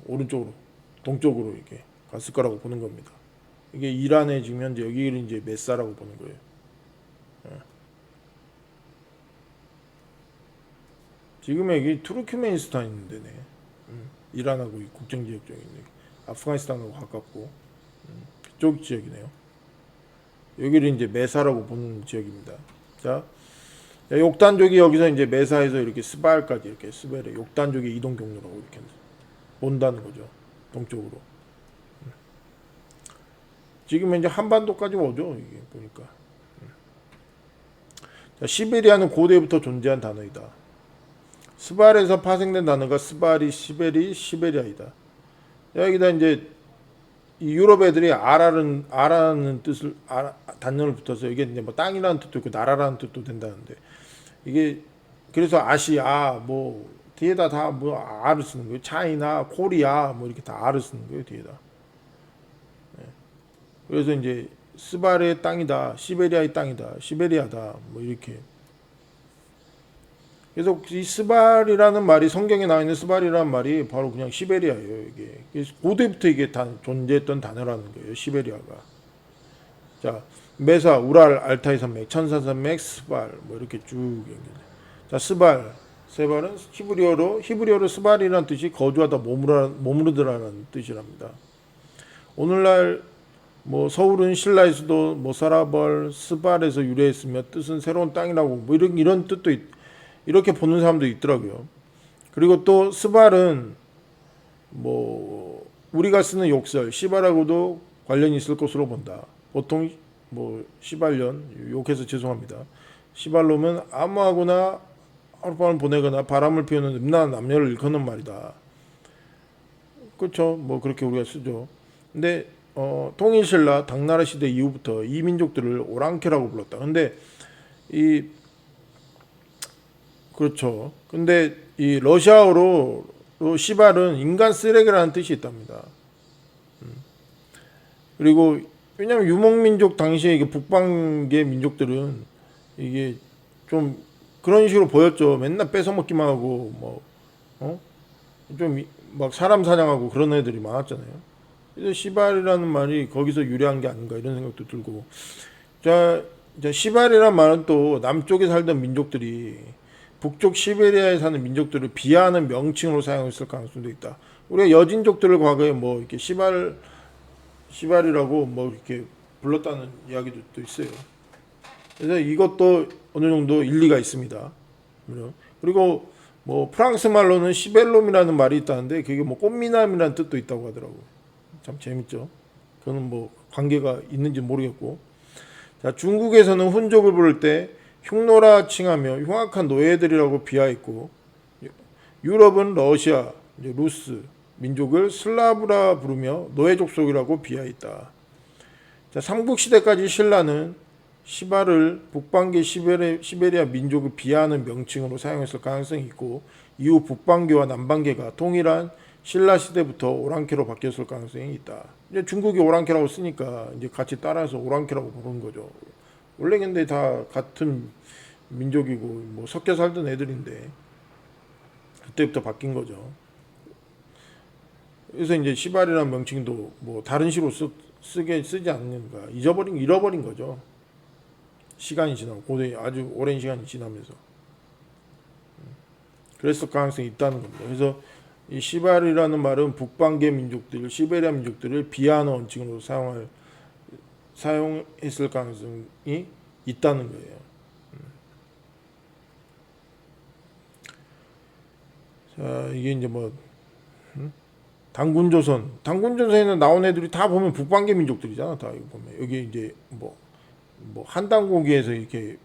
오른쪽으로 동쪽으로 이렇게 갔을 거라고 보는 겁니다. 이게 이란에 지금 현재 여기를 이제 메사라고 보는 거예요. 지금 여기 투르크메니스탄 있는데네. 이란하고 국경지역 쪽에 있네. 아프가니스탄하고 가깝고 그쪽 지역이네요. 여기를 이제 메사라고 보는 지역입니다. 자, 욕단족이 여기서 이제 메사에서 이렇게 스발까지 이렇게 스발의 욕단족의 이동 경로라고 이렇게 본다는 거죠. 동쪽으로. 지금 이제 한반도까지 오죠. 이게 보니까. 자, 시베리아는 고대부터 존재한 단어이다. 스발에서 파생된 단어가 스발이, 시베리, 시베리아이다. 여기다 이제 이 유럽 애들이 아라는 뜻을 단어를 붙어서 이게 이제 뭐 땅이라는 뜻도 있고 나라라는 뜻도 된다는데 이게 그래서 아시아 뭐 뒤에다 다 뭐 아를 쓰는 거예요. 차이나 코리아 뭐 이렇게 다 아를 쓰는 거예요. 뒤에다. 그래서 이제 스발의 땅이다, 시베리아의 땅이다, 시베리아다 뭐 이렇게. 그래서 이 스발이라는 말이 성경에 나와 있는 스발이라는 말이 바로 그냥 시베리아예요. 이게 그래서 고대부터 이게 다 존재했던 단어라는 거예요. 시베리아가. 자, 메사, 우랄, 알타이 산맥, 천산 산맥, 스발 뭐 이렇게 쭉 연결돼. 자, 스발, 세발은 히브리어로 스발이라는 뜻이 거주하다 머무르다라는 뜻이랍니다. 오늘날 뭐 서울은 신라의 수도 모사라벌 스발에서 유래했으며 뜻은 새로운 땅이라고 뭐 이런 뜻도 이렇게 보는 사람도 있더라고요. 그리고 또 스발은 뭐 우리가 쓰는 욕설 시발하고도 관련이 있을 것으로 본다. 보통 뭐 시발년 욕해서 죄송합니다. 시발놈은 아무하고나 하룻밤을 보내거나 바람을 피우는 음란한 남녀를 일컫는 말이다. 그렇죠. 뭐 그렇게 우리가 쓰죠. 근데 통일신라 당나라 시대 이후부터 이 민족들을 오랑캐라고 불렀다. 근데 그렇죠. 근데 이 러시아어로 시발은 인간 쓰레기라는 뜻이 있답니다. 그리고 왜냐하면 유목민족 당시에 이게 북방계 민족들은 이게 좀 그런 식으로 보였죠. 맨날 뺏어먹기만 하고 좀 막 사람 사냥하고 그런 애들이 많았잖아요. 그래서 시발이라는 말이 거기서 유래한 게 아닌가 이런 생각도 들고. 자, 시발이라는 말은 또 남쪽에 살던 민족들이 북쪽 시베리아에 사는 민족들을 비하하는 명칭으로 사용했을 가능성도 있다. 우리가 여진족들을 과거에 뭐 이렇게 시발이라고 뭐 이렇게 불렀다는 이야기도 또 있어요. 그래서 이것도 어느 정도 일리가 있습니다. 그리고 뭐 프랑스 말로는 시벨롬이라는 말이 있다는데 그게 뭐 꽃미남이라는 뜻도 있다고 하더라고요. 참 재밌죠. 그거는 뭐 관계가 있는지 모르겠고. 자, 중국에서는 훈족을 부를 때 흉노라 칭하며 흉악한 노예들이라고 비하했고, 유럽은 러시아, 루스 민족을 슬라브라 부르며 노예 족속이라고 비하했다. 자, 삼국시대까지 신라는 시발을 북방계 시베리아 민족을 비하하는 명칭으로 사용했을 가능성이 있고, 이후 북방계와 남방계가 동일한 신라 시대부터 오랑캐로 바뀌었을 가능성이 있다. 이제 중국이 오랑캐라고 쓰니까 이제 같이 따라서 오랑캐라고 부르는 거죠. 원래 근데 다 같은 민족이고 뭐 섞여 살던 애들인데 그때부터 바뀐 거죠. 그래서 이제 시발이라는 명칭도 뭐 다른 시로 쓰지 않는가 잃어버린 거죠. 시간이 지나고 고대 아주 오랜 시간이 지나면서 그랬을 가능성이 있다는 겁니다. 그래서 이 시발이라는 말은 북방계 민족들, 시베리아 민족들을 비하하는 원칙으로 사용했을 가능성이 있다는 거예요. 자, 이게 이제 뭐 당군조선에는 나온 애들이 다 보면 북방계 민족들이잖아. 다 이거 보면 여기 이제 뭐 한당고기에서 이렇게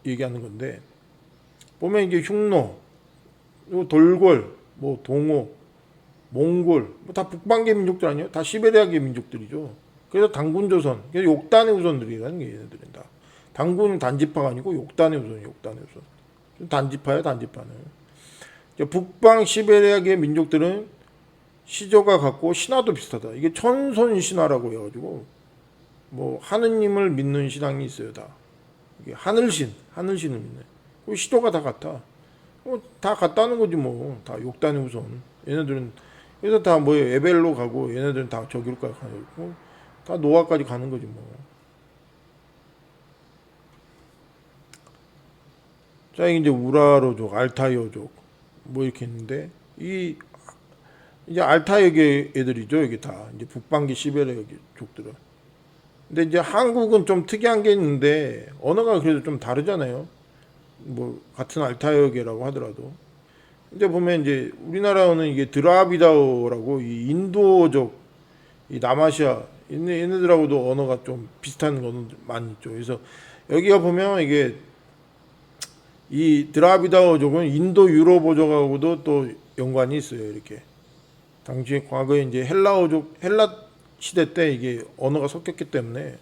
얘기하는 건데 보면 이게 흉노, 돌골, 뭐 동호, 몽골, 뭐 다 북방계 민족들 아니에요? 다 시베리아계 민족들이죠. 그래서 당군조선, 그래서 욕단의 후손들이라는 게 얘네들은 다. 당군은 단지파가 아니고 욕단의 후손. 단지파야, 단지파는. 북방 시베리아계 민족들은 시조가 같고 신화도 비슷하다. 이게 천손 신화라고 해가지고 뭐 하느님을 믿는 신앙이 있어요. 다 이게 하늘신을 믿네. 그 시조가 다 같아. 다 같다는 거지 뭐. 다 욕단의 후손. 얘네들은 그래서 다 뭐 에벨로 가고 얘네들은 다 저기로까지 가고 다 노아까지 가는 거지 뭐. 자, 이게 이제 우라로족, 알타이어족, 뭐 이렇게 있는데 이 이제 알타역의 애들이죠. 이게 다 이제 북방계 시베리아 족들은. 근데 이제 한국은 좀 특이한 게 있는데 언어가 그래도 좀 다르잖아요. 뭐 같은 알타역이라고 하더라도 이제 보면 이제 우리나라는 이게 드라비다오라고 이 인도족 이 남아시아 얘네들하고도 언어가 좀 비슷한 언어들 많이 있죠. 그래서 여기가 보면 이게 이 드라비다오족은 인도 유럽어족하고도 또 연관이 있어요. 이렇게 당시 과거에 이제 헬라 시대 때 이게 언어가 섞였기 때문에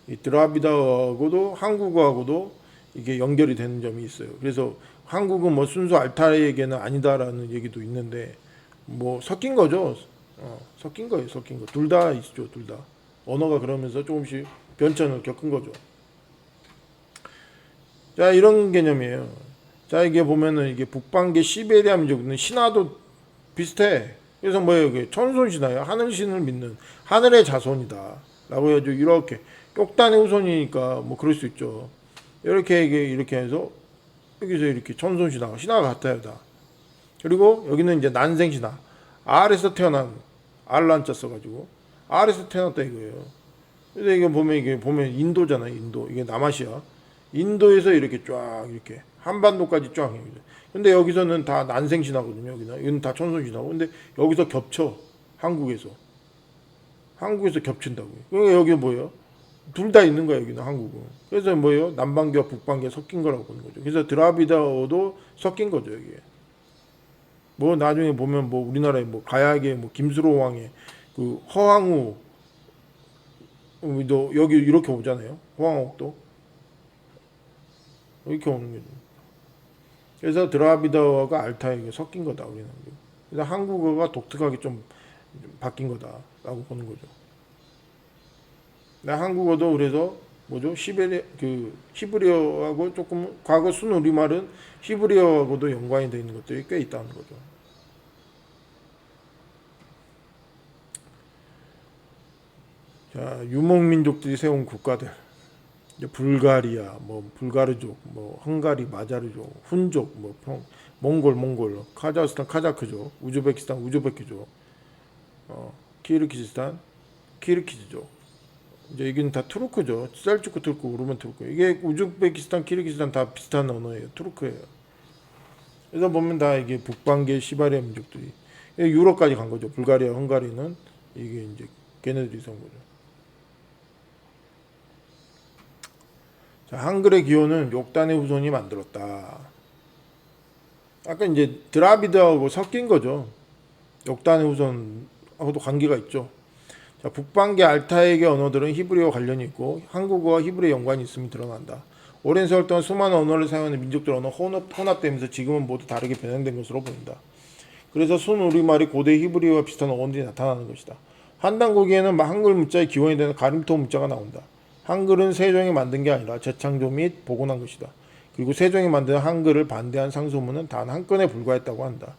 이 드라비다하고도 한국어하고도 이게 연결이 되는 점이 있어요. 그래서 한국은 뭐 순수 알타이에게는 아니다라는 얘기도 있는데 뭐 섞인 거죠. 섞인 거예요. 섞인 거. 둘 다 있죠. 둘 다. 언어가 그러면서 조금씩 변천을 겪은 거죠. 자, 이런 개념이에요. 자, 이게 보면은 이게 북방계 시베리아 민족은 신화도 비슷해. 그래서 뭐예요? 이게 천손 신화야. 하늘신을 믿는 하늘의 자손이다. 라고 해가지고 이렇게 똑단의 후손이니까 뭐 그럴 수 있죠. 이렇게 해서 여기서 이렇게 천손 신화가 같아요, 다. 그리고 여기는 이제 난생 신화. R에서 태어난 R란자 써가지고 R에서 태어났다 이거예요. 그래서 이게 보면 인도잖아요, 인도. 이게 남아시아. 인도에서 이렇게 쫙 이렇게 한반도까지 쫙. 근데 여기서는 다 난생 신화거든요. 여기는 다 천손 신화고. 근데 여기서 겹쳐. 한국에서 겹친다고요. 그러니까 여기 뭐예요? 둘 다 있는 거야 여기는 한국은. 그래서 뭐예요? 남방계와 북방계 섞인 거라고 보는 거죠. 그래서 드라비다어도 섞인 거죠 여기에. 뭐 나중에 보면 뭐 우리나라에 뭐 가야계 뭐 김수로 왕의 그 허황우 도 여기 이렇게 오잖아요. 허황옥도 이렇게 오는 거죠. 그래서 드라비다어가 알타이게 섞인 거다 우리는. 그래서 한국어가 독특하게 좀 바뀐 거다라고 보는 거죠. 한국어도 그래서 뭐죠? 히브리어하고 조금 과거 순우리말은 히브리어하고도 연관이 되어 있는 것들이 꽤 있다는 거죠. 자, 유목민족들이 세운 국가들. 이제 불가리아, 뭐 불가르족, 뭐 헝가리, 마자르족, 훈족, 뭐 몽골, 카자흐스탄, 카자크족, 우즈베키스탄, 우즈베키족, 키르기즈스탄, 키르키즈족. 이제 이건 다 투르크죠. 셀주크 투르크, 우르멘 투르크. 이게 우즈베키스탄, 키르기스탄 다 비슷한 언어예요. 투르크예요. 그래서 보면 다 이게 북방계 시바리아 민족들이 유럽까지 간 거죠. 불가리아, 헝가리는 이게 이제 걔네들이 선 거죠. 자, 한글의 기호는 욕단의 후손이 만들었다. 아까 이제 드라비드하고 섞인 거죠. 욕단의 후손하고도 관계가 있죠. 자, 북방계 알타이계 언어들은 히브리어와 관련이 있고 한국어와 히브리어 연관이 있음이 드러난다. 오랜 세월 동안 수많은 언어를 사용하는 민족들 언어 혼합되면서 지금은 모두 다르게 변형된 것으로 보인다. 그래서 순우리말이 고대 히브리어와 비슷한 어원들이 나타나는 것이다. 한단고기에는 한글 문자의 기원이 되는 가림토 문자가 나온다. 한글은 세종이 만든 게 아니라 재창조 및 복원한 것이다. 그리고 세종이 만든 한글을 반대한 상소문은 단 한 건에 불과했다고 한다.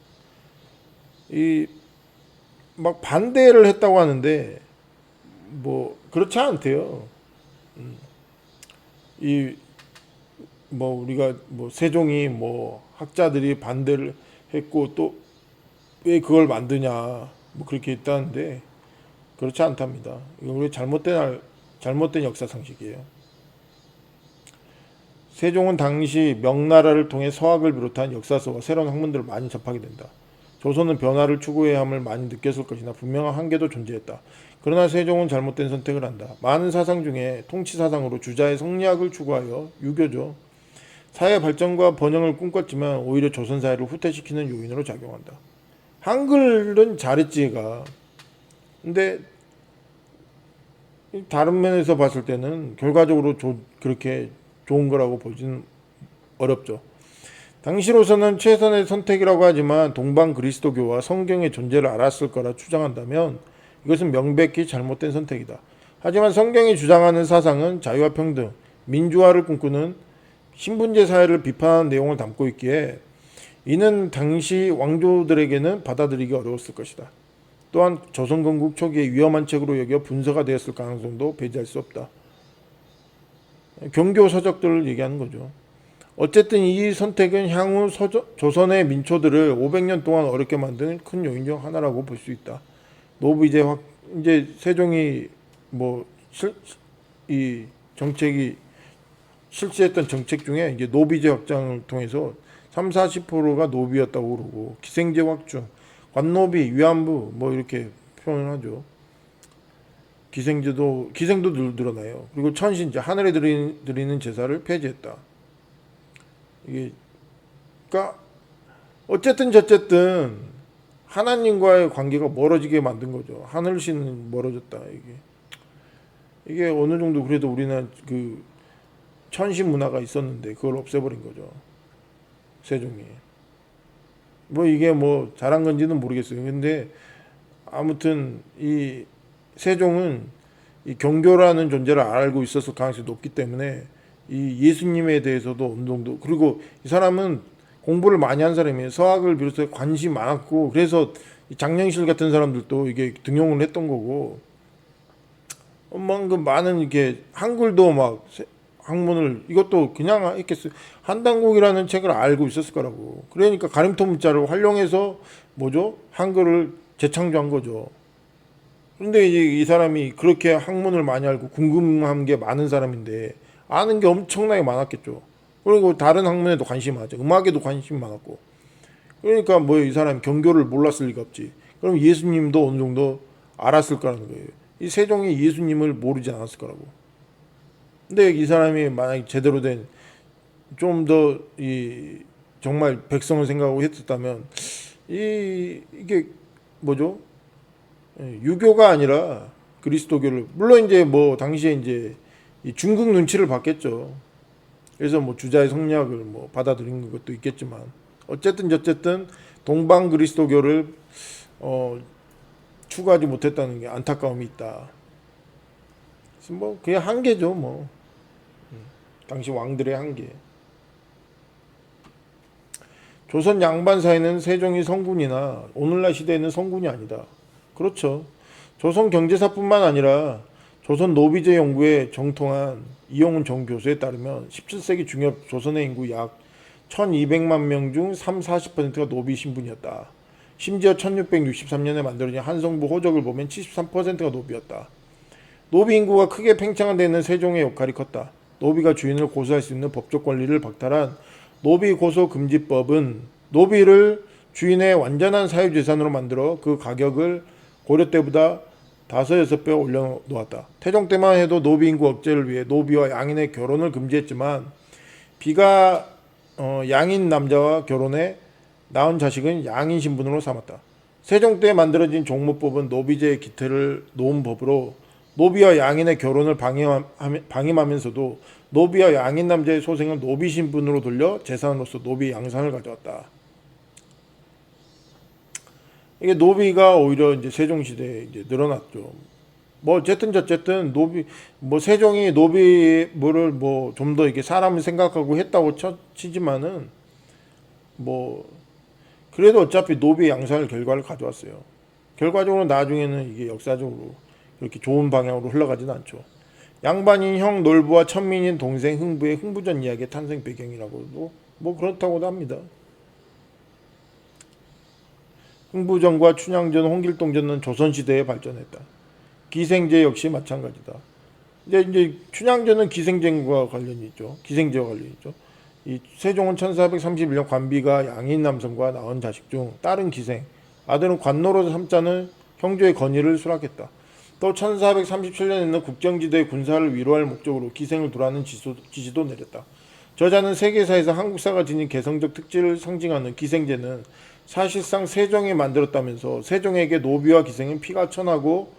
막 반대를 했다고 하는데 뭐 그렇지 않대요. 뭐 우리가 뭐 세종이 뭐 학자들이 반대를 했고 또 왜 그걸 만드냐 뭐 그렇게 했다는데 그렇지 않답니다. 이거 우리 잘못된 역사 상식이에요. 세종은 당시 명나라를 통해 서학을 비롯한 역사서와 새로운 학문들을 많이 접하게 된다. 조선은 변화를 추구해야 함을 많이 느꼈을 것이나 분명한 한계도 존재했다. 그러나 세종은 잘못된 선택을 한다. 많은 사상 중에 통치 사상으로 주자의 성리학을 추구하여 유교죠. 사회 발전과 번영을 꿈꿨지만 오히려 조선 사회를 후퇴시키는 요인으로 작용한다. 한글은 잘했지 얘가. 근데 다른 면에서 봤을 때는 결과적으로 그렇게 좋은 거라고 보지는 어렵죠. 당시로서는 최선의 선택이라고 하지만 동방 그리스도교와 성경의 존재를 알았을 거라 주장한다면 이것은 명백히 잘못된 선택이다. 하지만 성경이 주장하는 사상은 자유와 평등, 민주화를 꿈꾸는 신분제 사회를 비판하는 내용을 담고 있기에 이는 당시 왕조들에게는 받아들이기 어려웠을 것이다. 또한 조선 건국 초기에 위험한 책으로 여겨 분서가 되었을 가능성도 배제할 수 없다. 경교 서적들을 얘기하는 거죠. 어쨌든 이 선택은 향후 조선의 민초들을 500년 동안 어렵게 만드는 큰 요인 중 하나라고 볼 수 있다. 노비제 이제 세종이 뭐 이 정책이 실시했던 정책 중에 이제 노비제 확장을 통해서 3, 40%가 노비였다고 그러고, 기생제 확충, 관노비, 위안부 뭐 이렇게 표현을 하죠. 기생도 늘어나요. 그리고 천신제, 하늘에 드리는 제사를 폐지했다. 이게 그러니까 어쨌든 저쨌든 하나님과의 관계가 멀어지게 만든 거죠. 하늘신은 멀어졌다. 이게 어느 정도 그래도 우리는 그 천신 문화가 있었는데 그걸 없애버린 거죠. 세종이. 뭐 이게 뭐 잘한 건지는 모르겠어요. 근데 아무튼 이 세종은 이 경교라는 존재를 알고 있어서 가능성이 높기 때문에 이 예수님에 대해서도 어느 정도, 그리고 이 사람은 공부를 많이 한 사람이에요. 서학을 비롯해서 관심이 많았고, 그래서 장영실 같은 사람들도 이게 등용을 했던 거고, 많은 이렇게 한글도 막 학문을, 이것도 그냥 했겠어요. 한당국이라는 책을 알고 있었을 거라고. 그러니까 가림토 문자를 활용해서 뭐죠? 한글을 재창조한 거죠. 그런데 이제 이 사람이 그렇게 학문을 많이 알고 궁금한 게 많은 사람인데 아는 게 엄청나게 많았겠죠. 그리고 다른 학문에도 관심이 많았죠. 음악에도 관심이 많았고. 그러니까 뭐 이 사람이 경교를 몰랐을 리가 없지. 그럼 예수님도 어느 정도 알았을 거라는 거예요. 이 세종이 예수님을 모르지 않았을 거라고. 근데 이 사람이 만약에 제대로 된 좀 더 이 정말 백성을 생각하고 했었다면 이게 뭐죠? 유교가 아니라 그리스도교를, 물론 이제 뭐 당시에 이제 이 중국 눈치를 봤겠죠. 그래서 뭐 주자의 성리학을 뭐 받아들인 것도 있겠지만 어쨌든 동방 그리스도교를 추구하지 못했다는 게 안타까움이 있다. 그래서 뭐 그게 한계죠, 뭐. 당시 왕들의 한계. 조선 양반 사이는 세종이 성군이나 오늘날 시대에는 성군이 아니다. 그렇죠. 조선 경제사뿐만 아니라 조선 노비제 연구에 정통한 이용훈 전 교수에 따르면 17세기 중엽 조선의 인구 약 1200만 명 중 3, 40%가 노비 신분이었다. 심지어 1663년에 만들어진 한성부 호적을 보면 73%가 노비였다. 노비 인구가 크게 팽창한 세종의 역할이 컸다. 노비가 주인을 고소할 수 있는 법적 권리를 박탈한 노비 고소 금지법은 노비를 주인의 완전한 사유재산으로 만들어 그 가격을 고려 때보다 5, 6배 올려놓았다. 태종 때만 해도 노비 인구 억제를 위해 노비와 양인의 결혼을 금지했지만 비가 양인 남자와 결혼해 낳은 자식은 양인 신분으로 삼았다. 세종 때 만들어진 종모법은 노비제의 기틀을 놓은 법으로 노비와 양인의 결혼을 방임하면서도 노비와 양인 남자의 소생을 노비 신분으로 돌려 재산으로서 노비 양산을 가져왔다. 이게 노비가 오히려 이제 세종 시대에 이제 늘어났죠. 뭐 어쨌든 노비, 뭐 세종이 노비를 뭐 좀 더 이렇게 사람을 생각하고 했다고 치지만은 뭐 그래도 어차피 노비 양산을 결과를 가져왔어요. 결과적으로 나중에는 이게 역사적으로 그렇게 좋은 방향으로 흘러가지는 않죠. 양반인 형 놀부와 천민인 동생 흥부의 흥부전 이야기의 탄생 배경이라고도 뭐 그렇다고도 합니다. 흥부전과 춘향전, 홍길동전은 조선시대에 발전했다. 기생제 역시 마찬가지다. 이제 춘향전은 기생제와 관련이 있죠. 이 세종은 1431년 관비가 양인 남성과 낳은 자식 중 딸은 기생, 아들은 관노로 삼자는 형조의 건의를 수락했다. 또 1437년에는 국정지대의 군사를 위로할 목적으로 기생을 두라는 지시도 내렸다. 저자는 세계사에서 한국사가 지닌 개성적 특질을 상징하는 기생제는 사실상 세종이 만들었다면서 세종에게 노비와 기생은 피가 천하고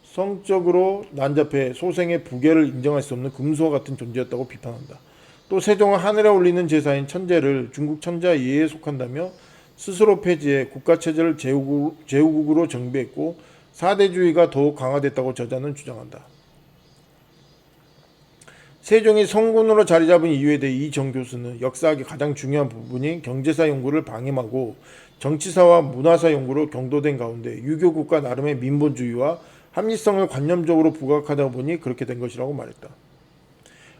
성적으로 난잡해 소생의 부계를 인정할 수 없는 금수와 같은 존재였다고 비판한다. 또 세종은 하늘에 올리는 제사인 천제를 중국 천자 이해에 속한다며 스스로 폐지해 국가체제를 제후국으로 정비했고 사대주의가 더욱 강화됐다고 저자는 주장한다. 세종이 성군으로 자리잡은 이유에 대해 이 정 교수는 역사학의 가장 중요한 부분인 경제사 연구를 방임하고 정치사와 문화사 연구로 경도된 가운데 유교국가 나름의 민본주의와 합리성을 관념적으로 부각하다 보니 그렇게 된 것이라고 말했다.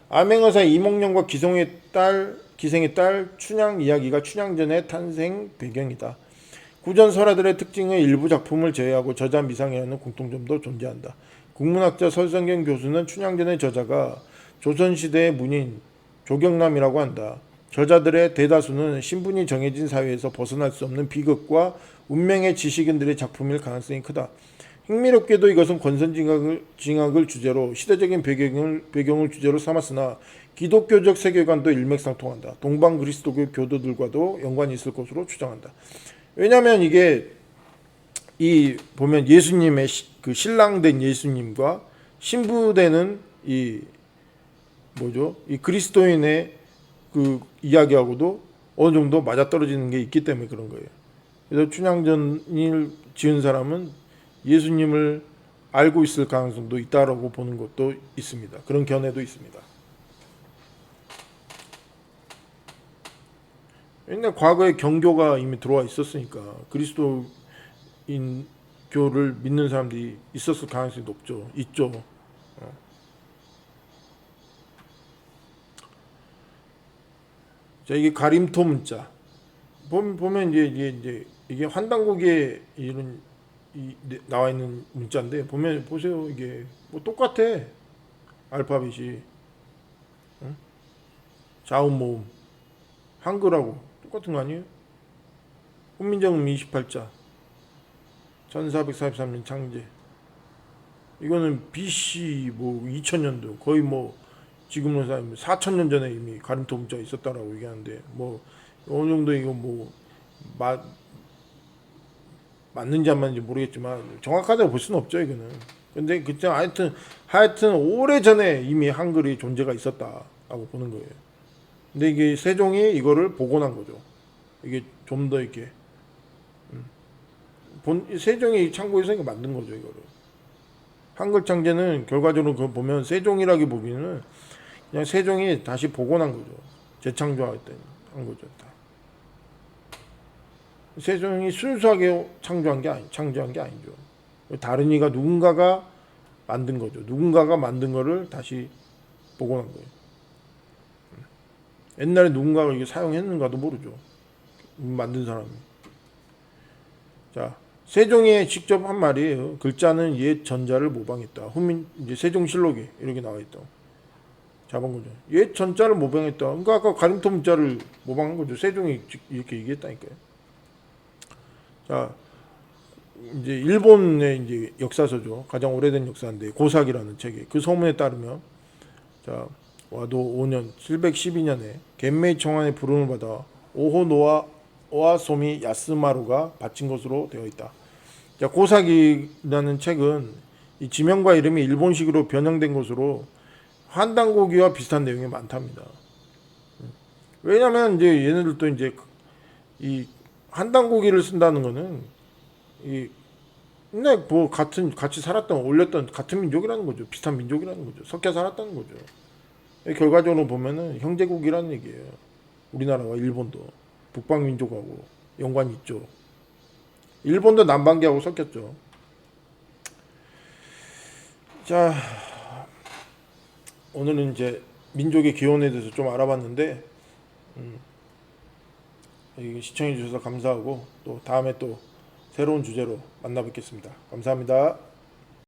암행어사 이몽룡과 기성의 딸 기생의 딸 춘향 이야기가 춘향전의 탄생 배경이다. 구전 설화들의 특징의 일부 작품을 제외하고 저자 미상이라는 공통점도 존재한다. 국문학자 설성경 교수는 춘향전의 저자가 조선시대의 문인 조경남이라고 한다. 저자들의 대다수는 신분이 정해진 사회에서 벗어날 수 없는 비극과 운명의 지식인들의 작품일 가능성이 크다. 흥미롭게도 이것은 권선징악을 주제로 시대적인 배경을 주제로 삼았으나 기독교적 세계관도 일맥상통한다. 동방 그리스도교 교도들과도 연관이 있을 것으로 추정한다. 왜냐하면 이게 이 보면 예수님의 그 신랑된 예수님과 신부되는 이 뭐죠? 이 그리스도인의 그 이야기하고도 어느 정도 맞아떨어지는 게 있기 때문에 그런 거예요. 그래서 춘향전을 지은 사람은 예수님을 알고 있을 가능성도 있다라고 보는 것도 있습니다. 그런 견해도 있습니다. 옛날 과거에 경교가 이미 들어와 있었으니까 그리스도인 교를 믿는 사람들이 있었을 가능성이 높죠. 있죠. 자, 이게 가림토 문자. 보면 이게 환단고기에 이런 나와 있는 문자인데 보면 보세요. 이게 뭐 똑같아. 알파벳이 자음 모음 한글하고 똑같은 거 아니에요? 훈민정음 28자 1443년 창제. 이거는 BC 뭐 2000년도 거의 뭐 지금으로 사면 4000년 전에 이미 가림토 문자가 있었다라고 얘기하는데 뭐 어느 정도 이거 뭐 맞는지 안 맞는지 모르겠지만 정확하다고 볼 수는 없죠 이거는. 근데 그때 하여튼 오래 전에 이미 한글이 존재가 있었다라고 보는 거예요. 근데 이게 세종이 이거를 복원한 거죠. 이게 좀 더 이렇게 세종이 참고해서 이거 만든 거죠 이거를. 한글 창제는 결과적으로 그거 보면 세종이라기 보기에는 그냥 세종이 다시 복원한 거죠. 재창조할 때한 거죠. 다. 세종이 순수하게 창조한 게 아니죠. 다른 이가 누군가가 만든 거죠. 누군가가 만든 거를 다시 복원한 거예요. 옛날에 누군가가 이게 사용했는가도 모르죠. 만든 사람이. 자, 세종이 직접 한 말이에요. 글자는 옛 전자를 모방했다. 이제 세종실록에 이렇게 나와 있다. 잡은 거죠. 옛 전자를 모방했다. 그러니까 아까 가림토 문자를 모방한 거죠. 세종이 이렇게 얘기했다니까요. 자, 이제 일본의 이제 역사서죠. 가장 오래된 역사인데 고사기라는 책에 그 소문에 따르면 자, 와도 5년 712년에 겐메이 청환의 부름을 받아 오호노와 오아소미 야스마루가 바친 것으로 되어 있다. 자, 고사기라는 책은 이 지명과 이름이 일본식으로 변형된 것으로 환단고기와 비슷한 내용이 많답니다. 왜냐하면 이제 얘네들도 이제 이 환단고기를 쓴다는 거는 이 근데 뭐 같이 살았던 올렸던 같은 민족이라는 거죠. 비슷한 민족이라는 거죠. 섞여 살았다는 거죠. 결과적으로 보면은 형제국이라는 얘기예요. 우리나라와 일본도 북방 민족하고 연관이 있죠. 일본도 남방기하고 섞였죠. 자, 오늘은 이제 민족의 기원에 대해서 좀 알아봤는데 시청해 주셔서 감사하고 또 다음에 또 새로운 주제로 만나 뵙겠습니다. 감사합니다.